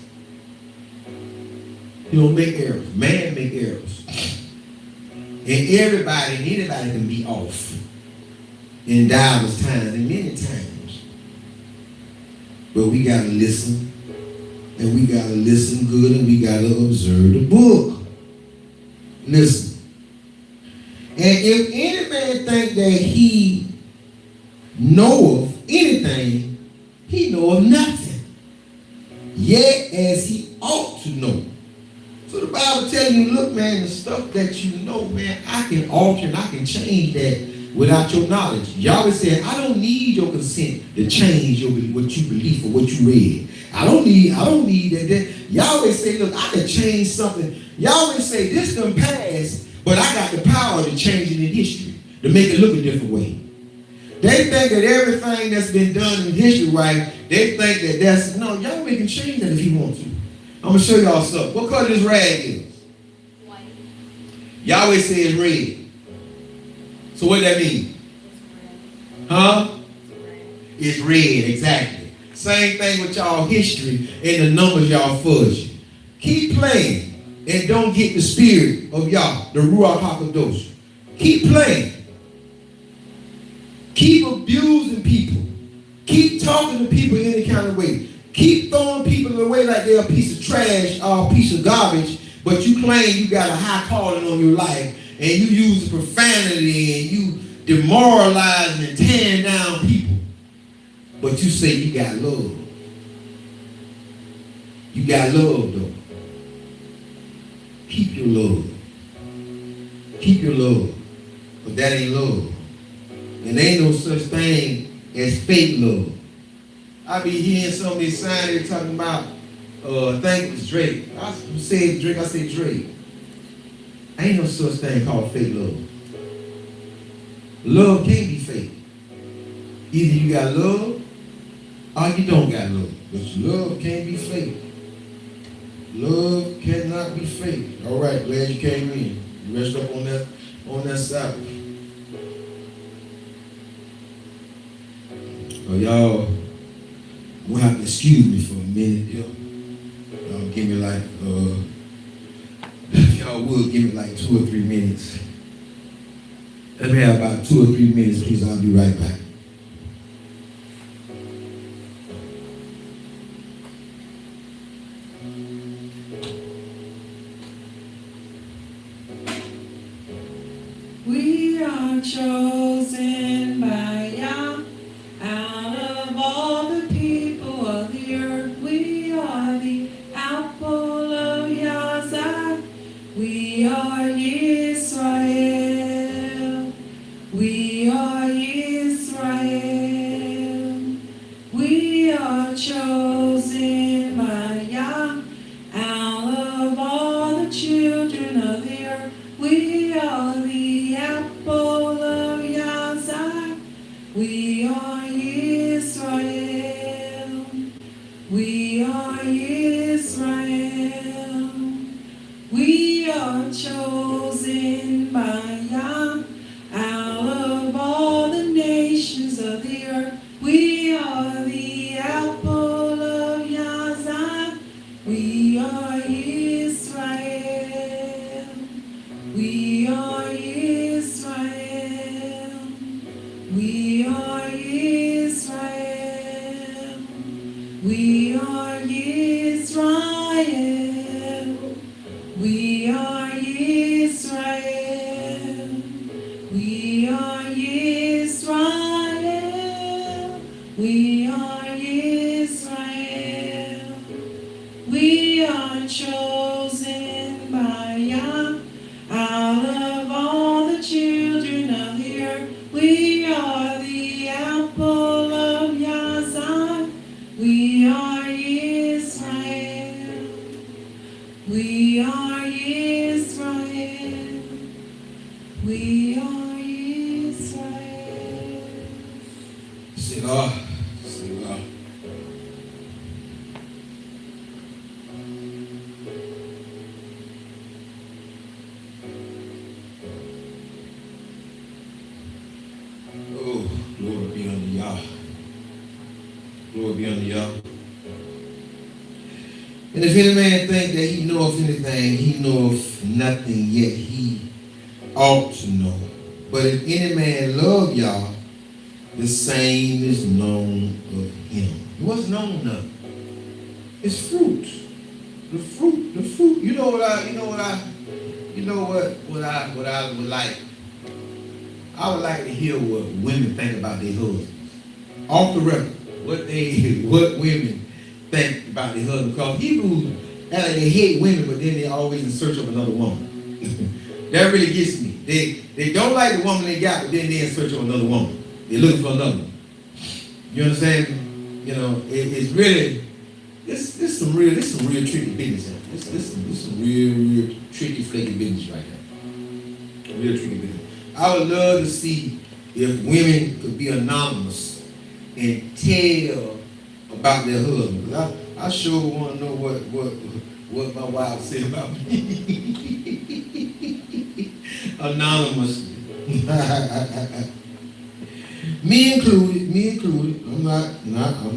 S1: He don't make errors. Man make errors. And everybody and anybody can be off in diverse times and many times. But we got to listen. And we got to listen good, and we got to observe the book. Listen. And if any man think that he knoweth anything, he knoweth nothing, yet as he ought to know. So the Bible tells you, look, man, the stuff that you know, man, I can alter and I can change that without your knowledge. Yahweh said, I don't need your consent to change what you believe or what you read. I don't need that. Yahweh say, look, I can change something. Yahweh say, this done pass, but I got the power to change it in history, to make it look a different way. They think that everything that's been done in history, right, they think that that's, no, Yahweh can change that if he wants to. I'm going to show y'all something. What color this rag is? White. Yahweh says red. So what does that mean? Huh? It's red, exactly. Same thing with y'all history and the numbers y'all fudge. Keep playing and don't get the spirit of Yah, the Ruach HaKadosh. Keep playing. Keep abusing people. Keep talking to people any kind of way. Keep throwing people away like they're a piece of trash or a piece of garbage, but you claim you got a high calling on your life, and you use profanity, and you demoralizing and tearing down people. But you say you got love. You got love, though. Keep your love. Keep your love. But that ain't love. And there ain't no such thing as fake love. I be hearing some of these signs they're talking about, I think it's Drake. I said Drake, I said Drake. Ain't no such thing called fake love. Love can't be fake. Either you got love or you don't got love. But love can't be fake. Love cannot be fake. All right, glad you came in. You rest up on that Sabbath. Oh, y'all will have to excuse me for a minute. Y'all give me like, if y'all would give me like 2 or 3 minutes. Let me have about 2 or 3 minutes, please. I'll be right back.
S2: We are chosen by Yah, out of all the people of the earth. We are the apple of Yah's eye. We are Israel. We are Israel. We are chosen by Yah, out of all the children of the earth. We are the apple of Yah's eye. We are Israel. We are Israel. We are chosen by Yah, out of all the nations of the earth. We are the apple of Yah's eye. We are Israel. We are Israel. We are Israel. We are Israel. We are Israel. We are Israel. We are Israel. We are chosen by Yah out of all the children of the earth. We are the apple of Yah's eye. We are Israel. We are Israel. We are Israel.
S1: Selah. Selah. Oh, glory be unto Yah. Glory be unto Yah. And if any man think that he knoweth anything, he knoweth nothing, yet he ought to know. But if any man love Yah, the same is known of him. What's known of? It's fruit. The fruit. You know what I would like? I would like to hear what women think about their husbands. Off the record, what women think about their husbands. Because Hebrews, they hate women, but then they're always in search of another woman. That really gets me. They don't like the woman they got, but then they're in search of another woman. They're looking for another one. You understand? You know, it's really, this some real tricky business. This some real tricky, flaky business right now. Real tricky business. I would love to see if women could be anonymous and tell about their husband. I sure want to know what my wife said about me. Anonymous. Me included. I'm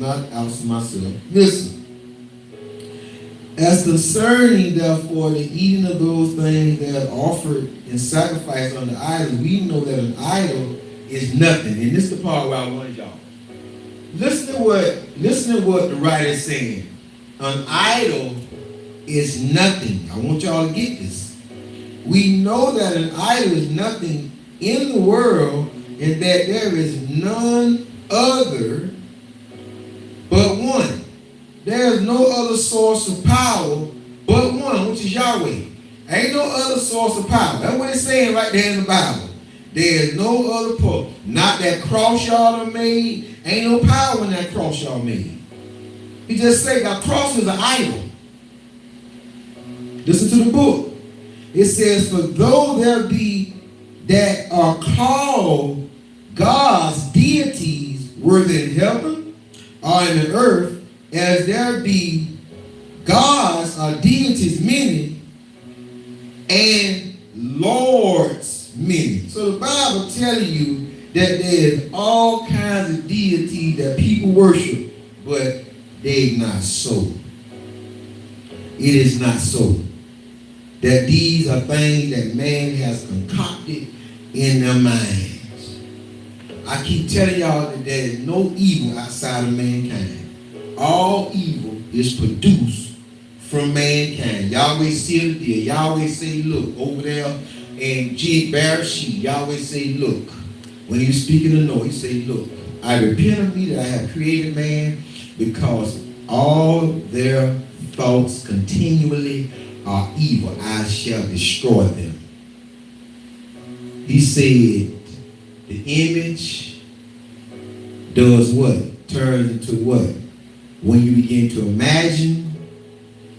S1: not ousting myself. Listen. As concerning, therefore, the eating of those things that are offered in sacrifice unto idols, we know that an idol is nothing. And this is the part where I want y'all. Listen to what the writer is saying. An idol is nothing. I want y'all to get this. We know that an idol is nothing in the world, and that there is none other but one. There is no other source of power but one, which is YaHWeH. Ain't no other source of power. That's what it's saying right there in the Bible. There is no other power. Not that cross y'all have made. Ain't no power in that cross y'all made. He just said that cross is an idol. Listen to the book. It says, for though there be that are called God's deities, whether in heaven or in the earth, as there be gods or deities many, and lords many. So the Bible telling you that there's all kinds of deities that people worship, but they not so. It is not so. That these are things that man has concocted in their minds. I keep telling y'all that there is no evil outside of mankind. All evil is produced from mankind. YaHWeH sealed the deal. YaHWeH say, look, over there in Bereshit, YaHWeH say, look. When he was speaking to Noah, he said, look, I repent of me that I have created man, because all their thoughts continually are evil. I shall destroy them. He said, the image does what? Turns into what? When you begin to imagine,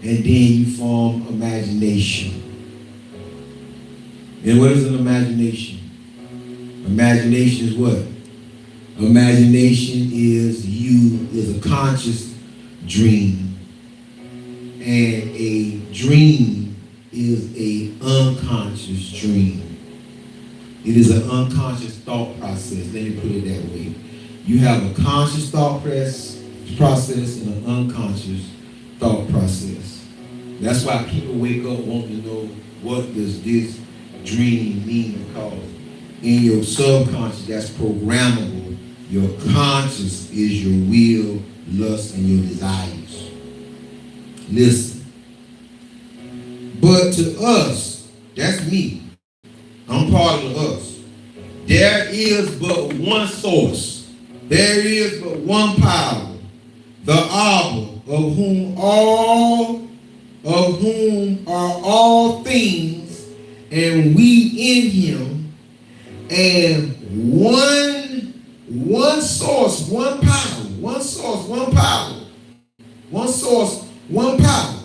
S1: and then you form imagination. And what is an imagination? Imagination is what? Imagination is a conscious dream. And a dream is an unconscious dream. It is an unconscious thought process. Let me put it that way. You have a conscious thought process and an unconscious thought process. That's why people wake up wanting to know, what does this dream mean? Because in your subconscious, that's programmable. Your conscious is your will lusts, and your desires. Listen. But to us, that's me. I'm part of us. There is but one source. There is but one power. The Abba, of whom are all things, and we in him, and one source, one power, one source, one power, one source, one power.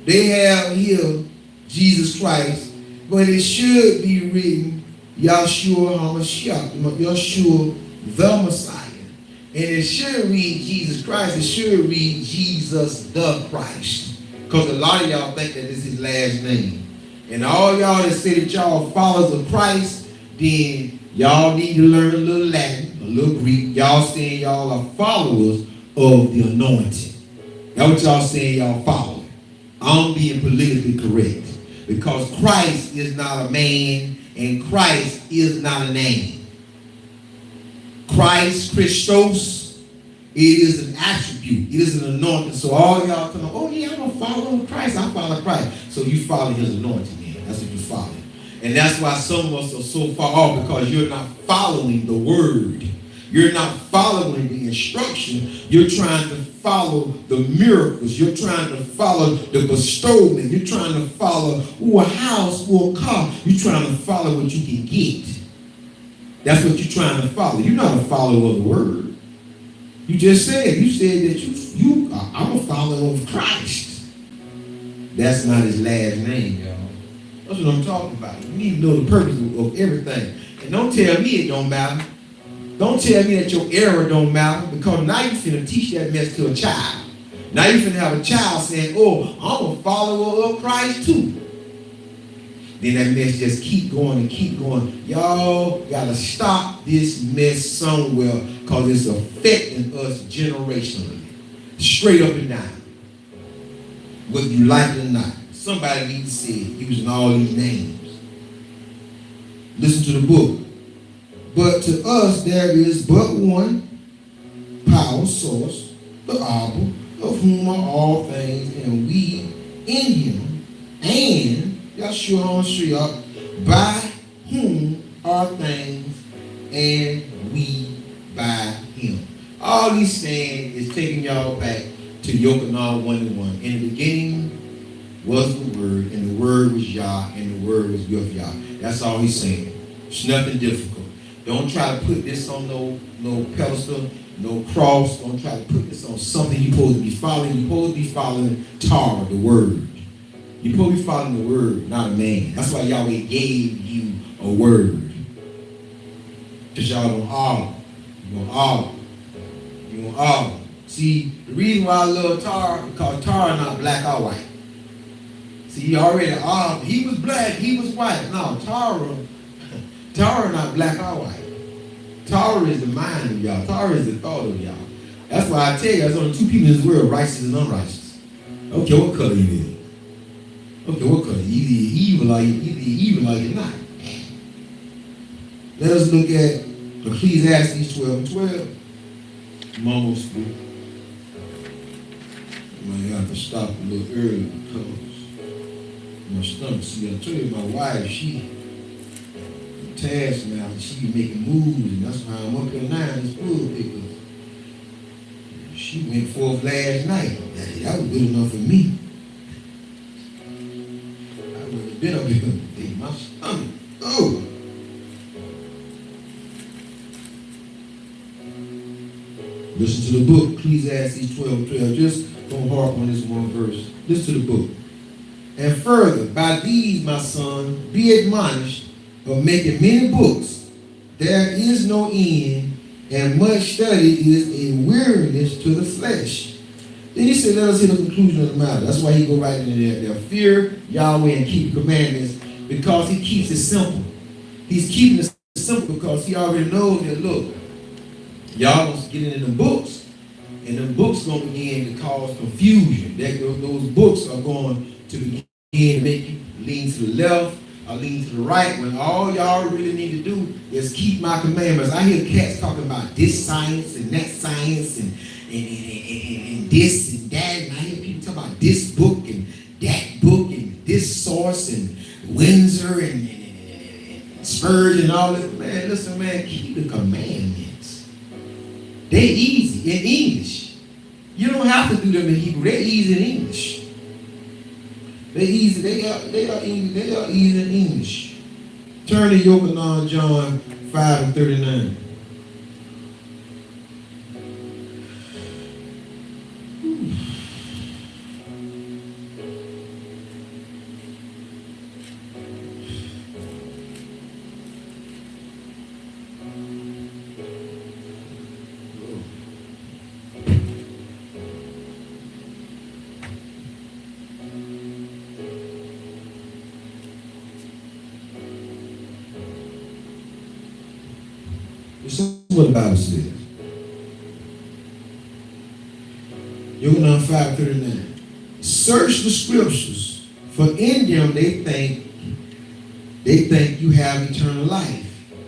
S1: They have here Jesus Christ, but it should be written YaHWeH HaMashiach, Yeshua the Messiah. And it should read Jesus Christ. It should read Jesus the Christ. Because a lot of y'all think that this is his last name. And all y'all that say that y'all followers of Christ, then y'all need to learn a little Latin, a little Greek. Y'all saying y'all are followers of the anointing. That's what y'all saying y'all follow. I'm being politically correct. Because Christ is not a man and Christ is not a name. Christ, Christos, it is an attribute. It is an anointing. So all y'all come, oh yeah, I'm a follower of Christ. I follow Christ. So you follow his anointing then. That's what you follow. And that's why some of us are so far off, because you're not following the word. You're not following the instruction. You're trying to follow the miracles. You're trying to follow the bestowment. You're trying to follow a house or a car. You're trying to follow what you can get. That's what you're trying to follow. You're not a follower of the word. You just said, that I'm a follower of Christ. That's not his last name, y'all. That's what I'm talking about. You need to know the purpose of everything. And don't tell me it don't matter. Don't tell me that your error don't matter, because now you're finna teach that mess to a child. Now you're finna have a child saying, oh, I'm a follower of Christ too. Then that mess just keep going and keep going. Y'all gotta stop this mess somewhere, because it's affecting us generationally. Straight up and down. Whether you like it or not. Somebody needs to say it, using all these names. Listen to the book. But to us there is but one power source, the Abba, of whom are all things, and we in him, and YaHWeH HaMashiach, by whom are things, and we by him. All he's saying is taking y'all back to Yochanan 1:1. In the beginning was the Word, and the Word was Yah, and the Word was with Yah. That's all he's saying. It's nothing difficult. Don't try to put this on no pedestal, no cross. Don't try to put this on something you're supposed to be following. You're supposed to be following Torah, the Word. You're supposed to be following the Word, not a man. That's why YaHWeH gave you a word. Because y'all don't argue. You're going to argue. You're going to argue. See, the reason why I love Torah, because Torah not black or white. See, he already argued. He was black, he was white. No, Torah not black or white. Torah is the mind of y'all. Torah is the thought of y'all. That's why I tell you, there's only two people in this world, righteous and unrighteous. I don't care what color you is. I don't care what color. Either evil or you're not. Let us look at Ecclesiastes 12:12. I'm almost through. I might have to stop a little early because my stomach. See, I told you my wife, she task now, she be making moves, and that's why I'm up here now in this pool, because she went forth last night. That was good enough for me. I would have been up here in my stomach. Oh! Listen to the book, Ecclesiastes 12:12. Just don't harp on this one verse. Listen to the book. And further, by these, my son, be admonished of making many books. There is no end, and much study is a weariness to the flesh. Then he said, let us hear the conclusion of the matter. That's why he go right into there. Fear YaHWeH and keep commandments, because he keeps it simple. He's keeping it simple because he already knows that, look, y'all gonna get into the books, and the books gonna begin to cause confusion. Those books are going to begin to make you lean to the left or lean to the right, when all y'all really need to do is keep my commandments. I hear cats talking about this science and that science and and this and that, and I hear people talk about this book and that book and this source and Windsor and Spurgeon and all that. Man, listen, man, keep the commandments. They're easy in English. You don't have to do them in Hebrew. They're easy in English. They're easy. They are easy in English. Turn to Yochanan, John 5:39. This is what the Bible says. Yochanan 5:39. Search the scriptures, for in them they think you have eternal life,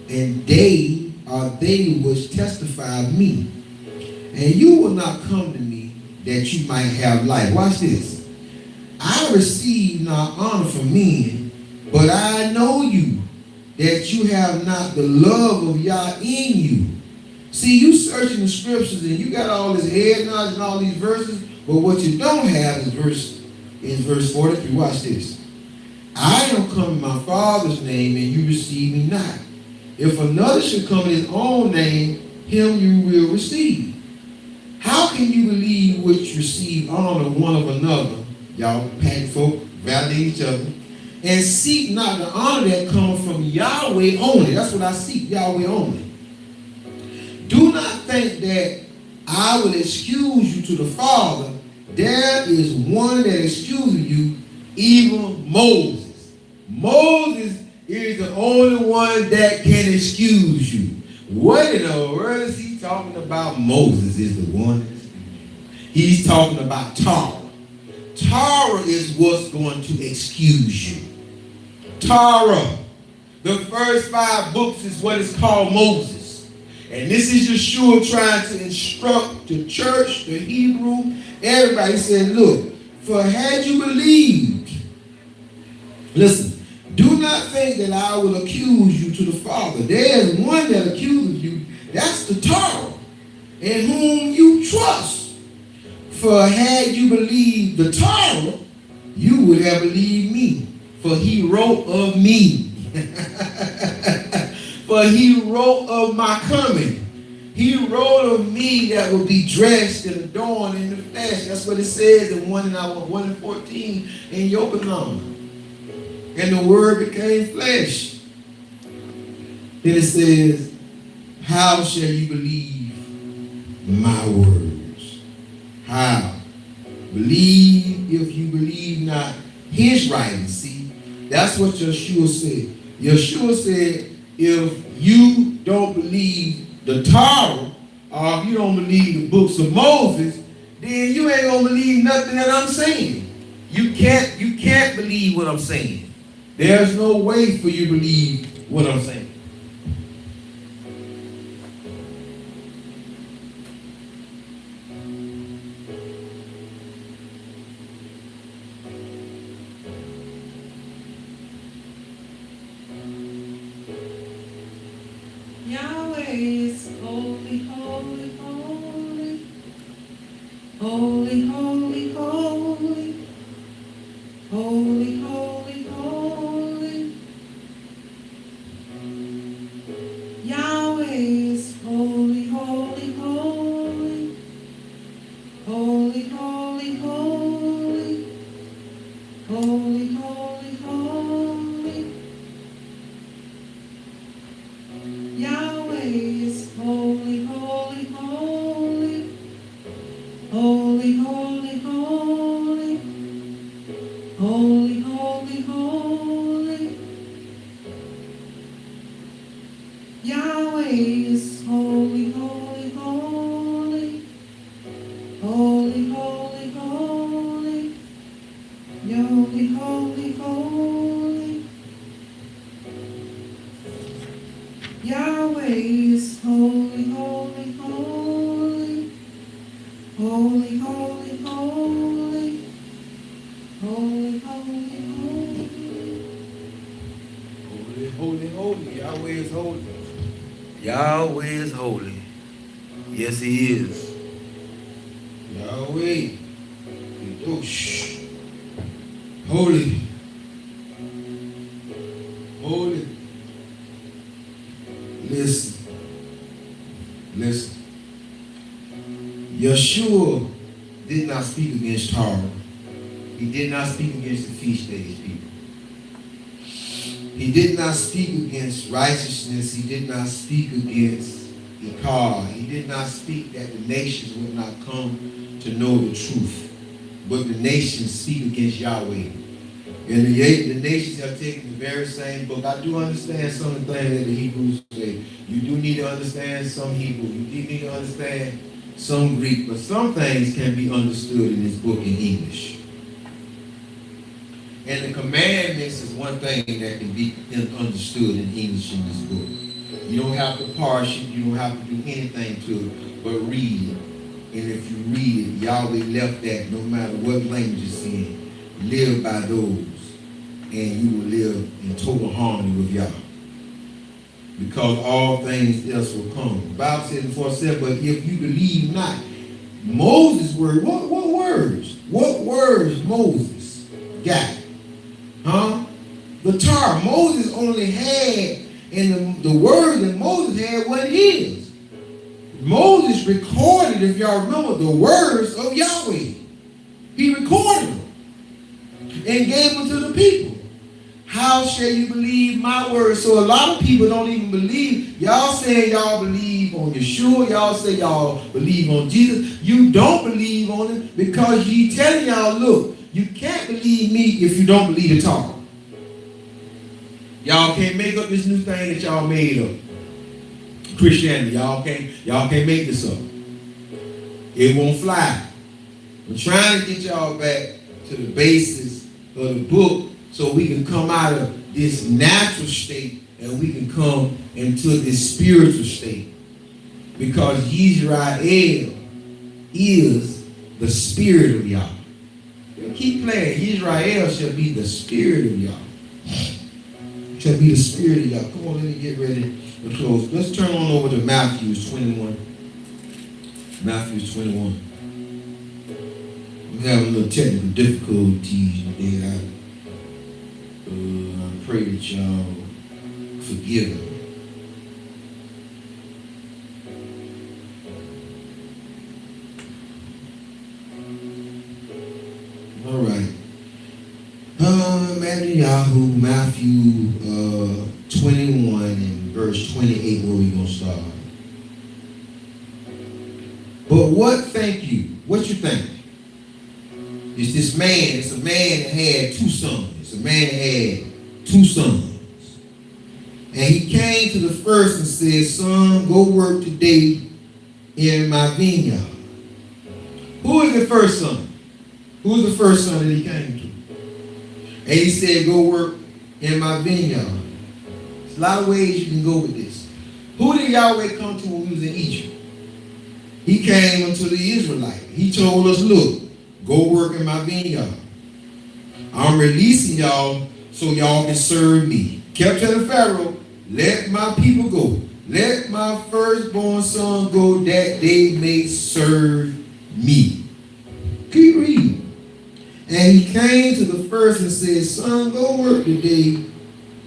S1: and they are they which testify of me. And you will not come to me that you might have life. Watch this. I receive not honor from men, but I know you, that you have not the love of Yah in you. See, you searching the scriptures and you got all this head knowledge and all these verses, but what you don't have is verse 43. Watch this. I am come in my Father's name, and you receive me not. If another should come in his own name, him you will receive. How can you believe which receive honor one of another? Y'all pat folk, validate each other. And seek not the honor that comes from YaHWeH only. That's what I seek, YaHWeH only. Do not think that I will excuse you to the Father. There is one that excuses you, even Moses. Moses is the only one that can excuse you. What in the world is he talking about? Moses is the one that excuses you. He's talking about Torah. Torah is what's going to excuse you. Torah. The first 5 books is what is called Moses. And this is Yeshua trying to instruct the church, the Hebrew, everybody. He said, look, for had you believed, listen, do not think that I will accuse you to the Father. There is one that accuses you. That's the Torah, in whom you trust. For had you believed the Torah, you would have believed me. For he wrote of me. For he wrote of my coming. He wrote of me that will be dressed and adorned in the flesh. That's what it says in 1:14 in Yochanan. And the word became flesh. Then it says, how shall you believe my words? How? Believe if you believe not his writings. See, that's what Yeshua said. Yeshua said, if you don't believe the Torah, or if you don't believe the books of Moses, then you ain't gonna believe nothing that I'm saying. You can't believe what I'm saying. There's no way for you to believe what I'm saying.
S2: YaHWeH is holy, holy, holy. Holy, holy, holy. Holy, holy, holy. YaHWeH is holy, holy, holy. Holy, holy, holy. Holy, holy, holy. YaHWeH is holy, holy, holy. Holy, holy, holy. Holy, holy, holy. YaHWeH is holy, holy, holy. Holy, holy, holy. Holy, holy, holy. YaHWeH is holy, holy, holy. Holy, holy, holy. Holy, holy, holy.
S1: Holy, holy, holy. Yahweh is holy. Yahweh is holy. Yes, he is. Yahweh. Shh. Holy. Holy. Listen. Listen. Yeshua did not speak against Torah. He did not speak against the feast days, people. He did not speak against righteousness. He did not speak against Ikar. He did not speak that the nations would not come to know the truth. But the nations speak against Yahweh. And the nations have taken the very same book. I do understand some of the things that the Hebrews say. You do need to understand some Hebrew. You do need to understand some Greek. But some things can be understood in this book in English. And the commandments is one thing that can be understood in English in this book. You don't have to parse it. You don't have to do anything to it, but read it. And if you read it, Yahweh left that no matter what language it's in. Live by those. And you will live in total harmony with Yah. Because all things else will come. The Bible says in 4:7, but if you believe not, Moses' word, what words? What words Moses got? Huh? The Torah. Moses only had, and the words that Moses had wasn't his. Moses recorded, if y'all remember, the words of Yahweh. He recorded them and gave them to the people. How shall you believe my words? So a lot of people don't even believe. Y'all say y'all believe on Yeshua. Y'all say y'all believe on Jesus. You don't believe on him because he telling y'all, look, you can't believe me if you don't believe the Torah. Y'all can't make up this new thing that y'all made up. Christianity, y'all can't make this up. It won't fly. I'm trying to get y'all back to the basis of the book so we can come out of this natural state and we can come into this spiritual state. Because Yisrael is the spirit of Yah. Keep playing. Israel shall be the spirit of Yah. Shall be the spirit of Yah. Come on, let me get ready to close. Let's turn on over to Matthew 21. Matthew 21. We have a little technical difficulties today. I pray that y'all forgive me. All right. Matthew 21 and verse 28, where we going to start. But what think you? What you think? It's this man. It's a man that had two sons. It's a man that had two sons. And he came to the first and said, son, go work today in my vineyard. Who is the first son? Who is the first son that he came to? And he said, go work in my vineyard. There's a lot of ways you can go with this. Who did Yahweh come to when we was in Egypt? He came unto the Israelites. He told us, look, go work in my vineyard. I'm releasing y'all so y'all can serve me. Kept telling Pharaoh, let my people go. Let my firstborn son go that they may serve me. Keep reading. And he came to the first and said, son, go work today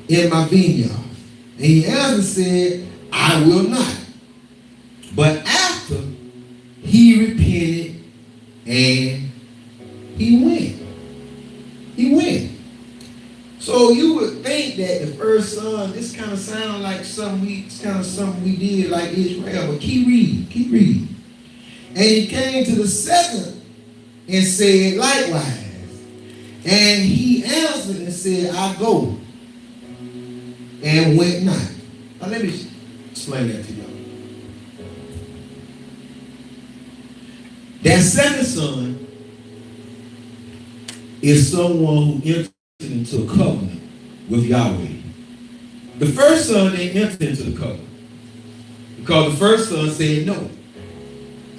S1: in my vineyard. And he answered and said, I will not. But after he repented and he went. He went. So you would think that the first son, this kind of sound like something we did like Israel. But keep reading, keep reading. And he came to the second and said likewise. And he answered and said, I go, and went not. Now let me explain that to y'all. That second son is someone who entered into a covenant with Yahweh. The first son didn't enter into the covenant because the first son said no.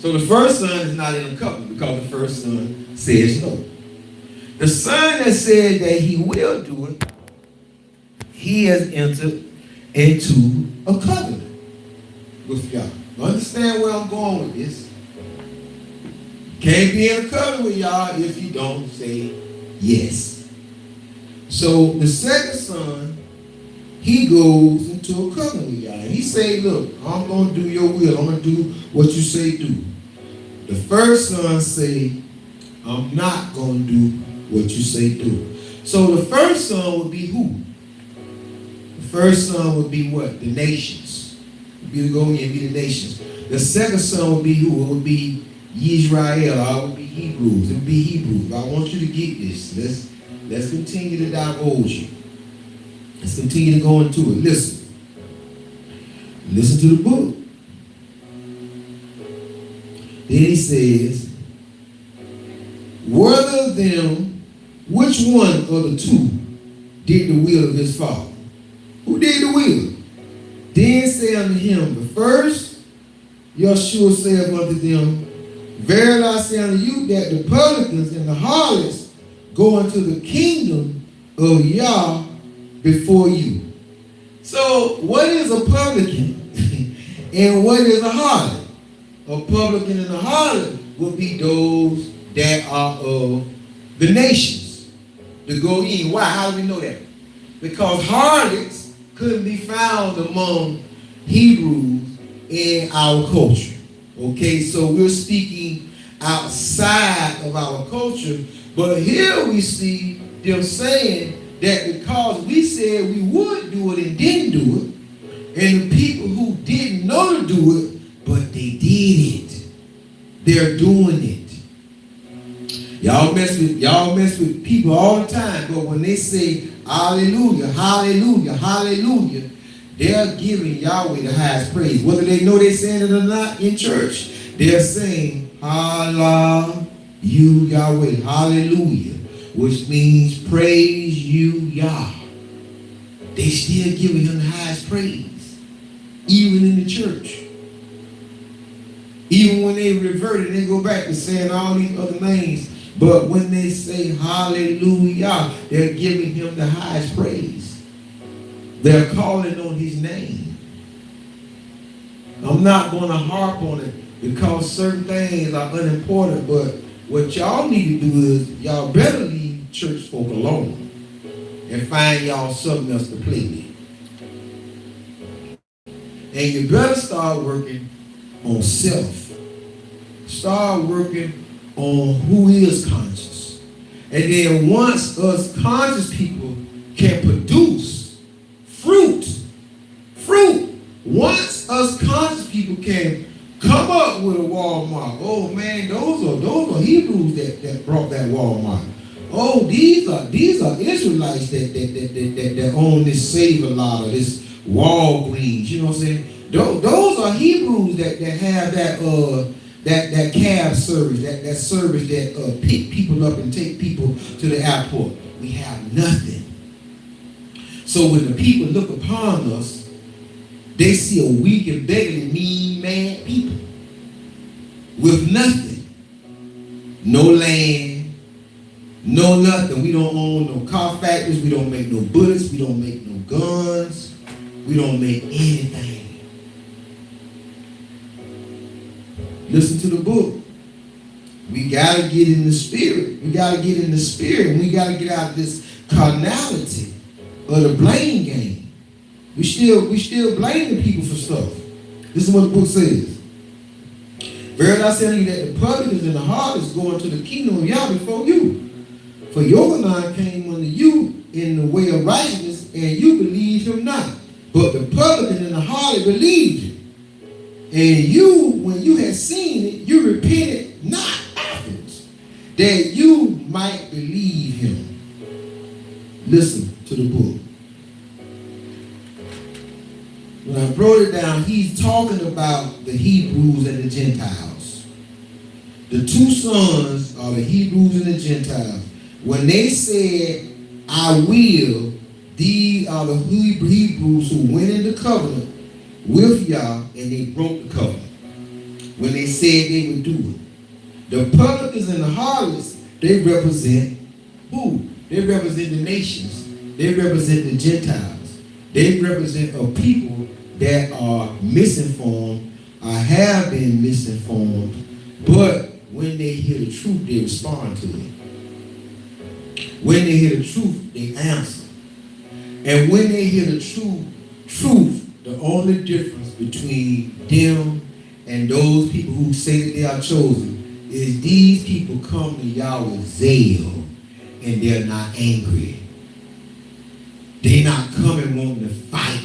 S1: So the first son is not in the covenant because the first son says no. The son that said that he will do it, he has entered into a covenant with y'all. You understand where I'm going with this? Can't be in a covenant with y'all if you don't say yes. So the second son, he goes into a covenant with y'all. He say, look, I'm going to do your will. I'm going to do what you say do. The first son say, I'm not going to do what you say do. So the first son would be who? The first son would be what? The nations. Be to go in and be the nations. The second son would be who? It would be YaHWeH. It would be Hebrews. It would be Hebrews. I want you to get this. Let's continue to divulge you. Let's continue to go into it. Listen. Listen to the book. Then he says, whether them, which one of the two did the will of his father? Who did the will? Then say unto him, the first, Yeshua saith unto them, verily I say unto you that the publicans and the harlots go into the kingdom of Yah before you. So what is a publican and what is a harlot? A publican and a harlot will be those that are of the nations to go in. Why? How do we know that? Because harlots couldn't be found among Hebrews in our culture. Okay, so we're speaking outside of our culture, but here we see them saying that because we said we would do it and didn't do it, and the people who didn't know to do it, but they did it. They're doing it. Y'all mess with people all the time, but when they say hallelujah, hallelujah, hallelujah, they're giving Yahweh the highest praise. Whether they know they're saying it or not in church, they're saying Allah, you Yahweh, hallelujah, which means praise you Yah. They still giving him the highest praise, even in the church. Even when they revert and they go back to saying all these other names, but when they say hallelujah, they're giving him the highest praise. They're calling on his name. I'm not going to harp on it because certain things are unimportant, but what y'all need to do is y'all better leave church folk alone and find y'all something else to play with. And you better start working on self. Start working on who is conscious. And then once us conscious people can produce fruit, once us conscious people can come up with a Walmart, oh man, those are Hebrews that brought that Walmart. Oh, these are Israelites that own this Save-A-Lot or this Walgreens, you know what I'm saying? Those are Hebrews that have that cab service, that service that pick people up and take people to the airport. We have nothing. So when the people look upon us, they see a weak and beggarly, mean, mad people with nothing. No land, no nothing. We don't own no car factories. We don't make no bullets. We don't make no guns. We don't make anything. Listen to the book. We got to get in the spirit. We got to get in the spirit. And we got to get out of this carnality of the blame game. We still blaming people for stuff. This is what the book says. Verily I say unto you that the publicans and the harlots go into the kingdom of Yah before you. For your line came unto you in the way of righteousness, and you believed him not. But the publican and the harlot believed him. And you, when you had seen it, you repented not afterwards, that you might believe him. Listen to the book. When I wrote it down, he's talking about the Hebrews and the Gentiles. The two sons are the Hebrews and the Gentiles. When they said, I will, these are the Hebrews who went into covenant with Yah, and they broke the covenant. when they said they would do it. The publicans and the harlots, they represent who? They represent the nations. They represent the Gentiles. They represent a people that are misinformed or have been misinformed, but when they hear the truth, they respond to it. When they hear the truth, they answer. And when they hear the truth, the only difference between them and those people who say that they are chosen is these people come to Yahweh with zeal and they're not angry. They're not coming wanting to fight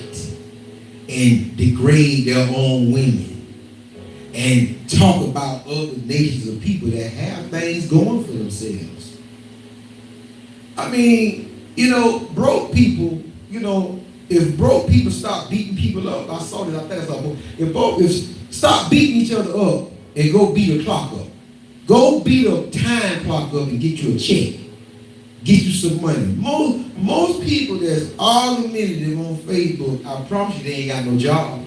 S1: and degrade their own women and talk about other nations of people that have things going for themselves. I mean, broke people, if broke people stop beating people up, I saw this, I think I saw if stop beating each other up and go beat a clock up. Go beat a time clock up and get you a check. Get you some money. Most people that's argumentative on Facebook, I promise you they ain't got no job.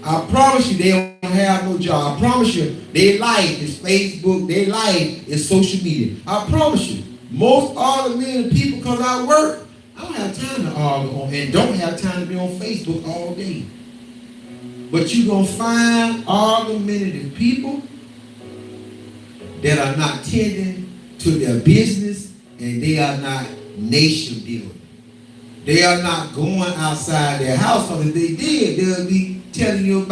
S1: I promise you they don't have no job. I promise you their life is Facebook, their life is social media. I promise you. Most argumentative people, because I work, I don't have time to argue on and don't have time to be on Facebook all day. But you're going to find argumentative people that are not tending to their business and they are not nation building. They are not going outside their house, because if they did, they'll be telling you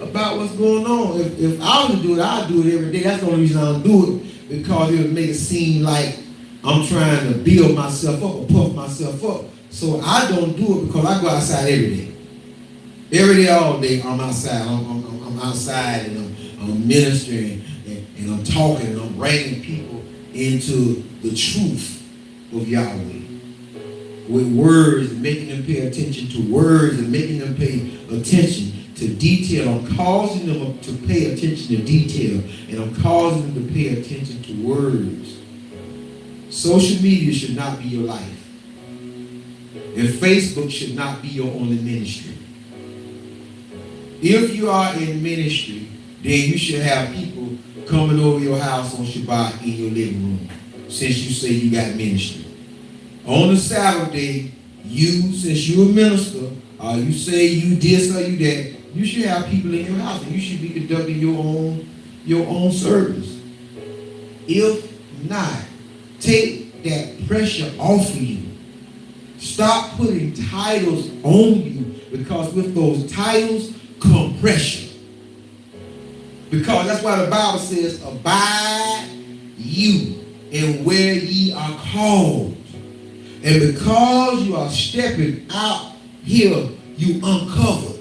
S1: about what's going on. If I was to do it, I'd do it every day. That's the only reason I don't do it, because it would make it seem like I'm trying to build myself up or puff myself up. So I don't do it because I go outside every day. Every day, all day, I'm outside. I'm outside and I'm ministering and I'm talking and I'm bringing people into the truth of Yahweh. With words and making them pay attention to words and making them pay attention to detail. I'm causing them to pay attention to detail, and I'm causing them to pay attention to words. Social media should not be your life. And Facebook should not be your only ministry. If you are in ministry, then you should have people coming over your house on Shabbat in your living room, since you say you got ministry. On the Sabbath day, since you're a minister, or you say you this or you that, you should have people in your house, and you should be conducting your own service. If not, take that pressure off of you. Stop putting titles on you, because with those titles come pressure. Because that's why the Bible says, abide you in where ye are called. And because you are stepping out here, you uncover.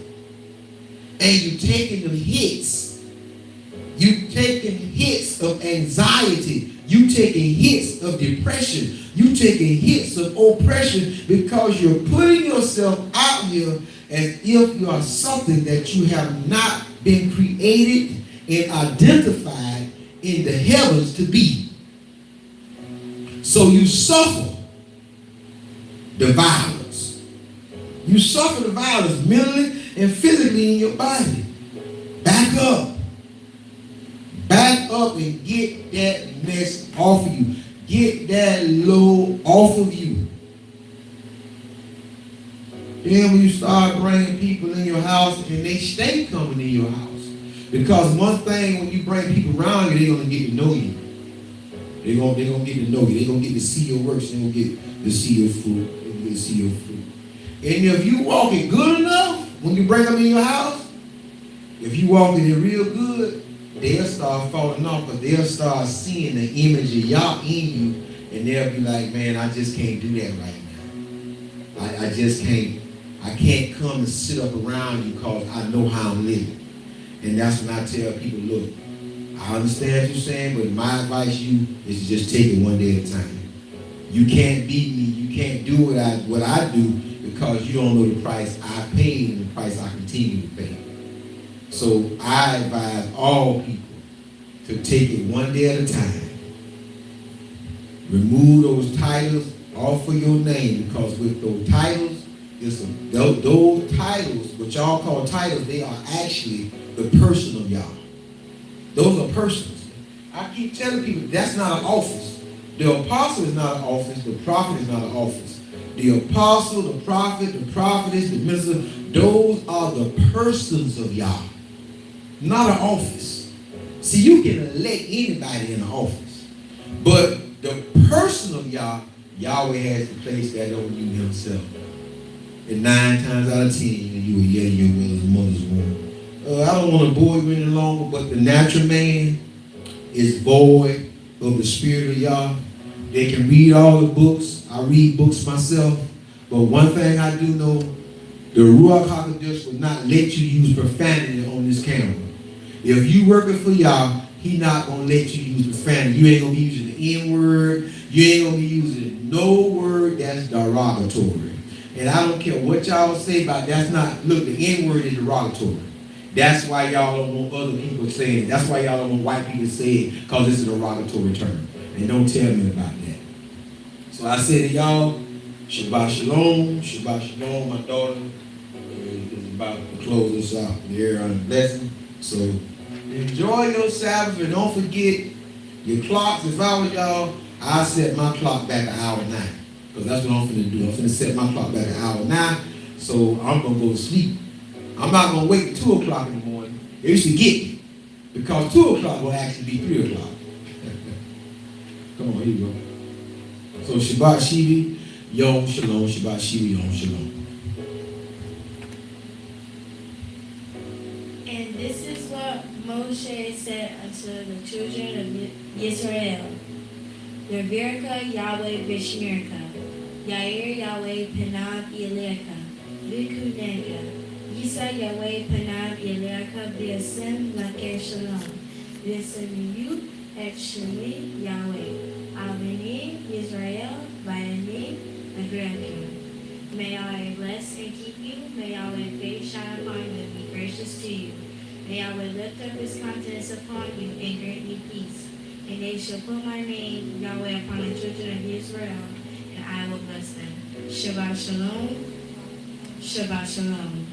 S1: And you taking the hits. You taking hits of anxiety. You taking hits of depression. You taking hits of oppression, because you're putting yourself out here as if you are something that you have not been created and identified in the heavens to be. So you suffer the violence. You suffer the violence mentally and physically in your body. Back up. Back up and get that mess off of you. Get that load off of you. Then when you start bringing people in your house, and they stay coming in your house. Because one thing, when you bring people around you, they're going to get to know you. They're going to get to know you. They're going to get to see your works. They're going to get to see your fruit. They're going to get to see your fruit. And if you walking good enough, when you bring them in your house, if you walking it real good, they'll start falling off, because they'll start seeing the image of Yah in you, and they'll be like, man, I just can't do that right now. I just can't. I can't come and sit up around you because I know how I'm living. And that's when I tell people, look, I understand what you're saying, but my advice to you is to just take it one day at a time. You can't beat me. You can't do what I do, because you don't know the price I paid and the price I continue to pay. So I advise all people to take it one day at a time. Remove those titles off of your name, because with those titles, those titles, what y'all call titles, they are actually the person of Yah. Those are persons. I keep telling people that's not an office. The apostle is not an office. The prophet is not an office. The apostle, the prophet, the prophetess, the minister, those are the persons of Yah, not an office. See, you can elect anybody in an office, but the person of Yah, Yahweh has to place that on you himself. And 9 times out of 10, you will yet your will as mother's womb. I don't want to bore you any longer, but the natural man is void of the spirit of Yah. They can read all the books. I read books myself. But one thing I do know, the Ruach HaKodesh will not let you use profanity on this camera. If you working for Yah, he not going to let you use profanity. You ain't going to be using the N-word. You ain't going to be using no word that's derogatory. And I don't care what y'all say about that's not, look, the N-word is derogatory. That's why y'all don't want other people saying it. That's why y'all don't want white people to say it, because it's a derogatory term. And don't tell me about that. So I say to y'all, Shabbat Shalom, Shabbat Shalom. My daughter is about to close us out. Here on the blessing. So enjoy your Sabbath and don't forget your clocks. If I was y'all, I set my clock back an hour 9. Because that's what I'm finna do. I'm finna set my clock back an hour 9. So I'm gonna go to sleep. I'm not going to wait till 2 o'clock in the morning. It used to get me. Because 2 o'clock will actually be 3 o'clock. Come on, here you go. So Shabbat Shivi, Yom Shalom, Shabbat Shivi, Yom Shalom.
S3: And this is what Moshe said unto the children of Israel. Reverka Yahweh Bishmirka, Yair Yahweh Panav Yeleka, Vikunega. Yisa Yahweh Panav Yeleka V'yasem Laker Shalom. V'yasem you et Shemi Yahweh. Aveni Yisrael Vayani Avrakim. May Yahweh bless and keep you. May Yahweh face shine upon you and be gracious to you. May Yahweh lift up his countenance upon you and grant you peace. And they shall put my name, Yahweh, upon the children of Israel, and I will bless them. Shabbat Shalom. Shabbat Shalom.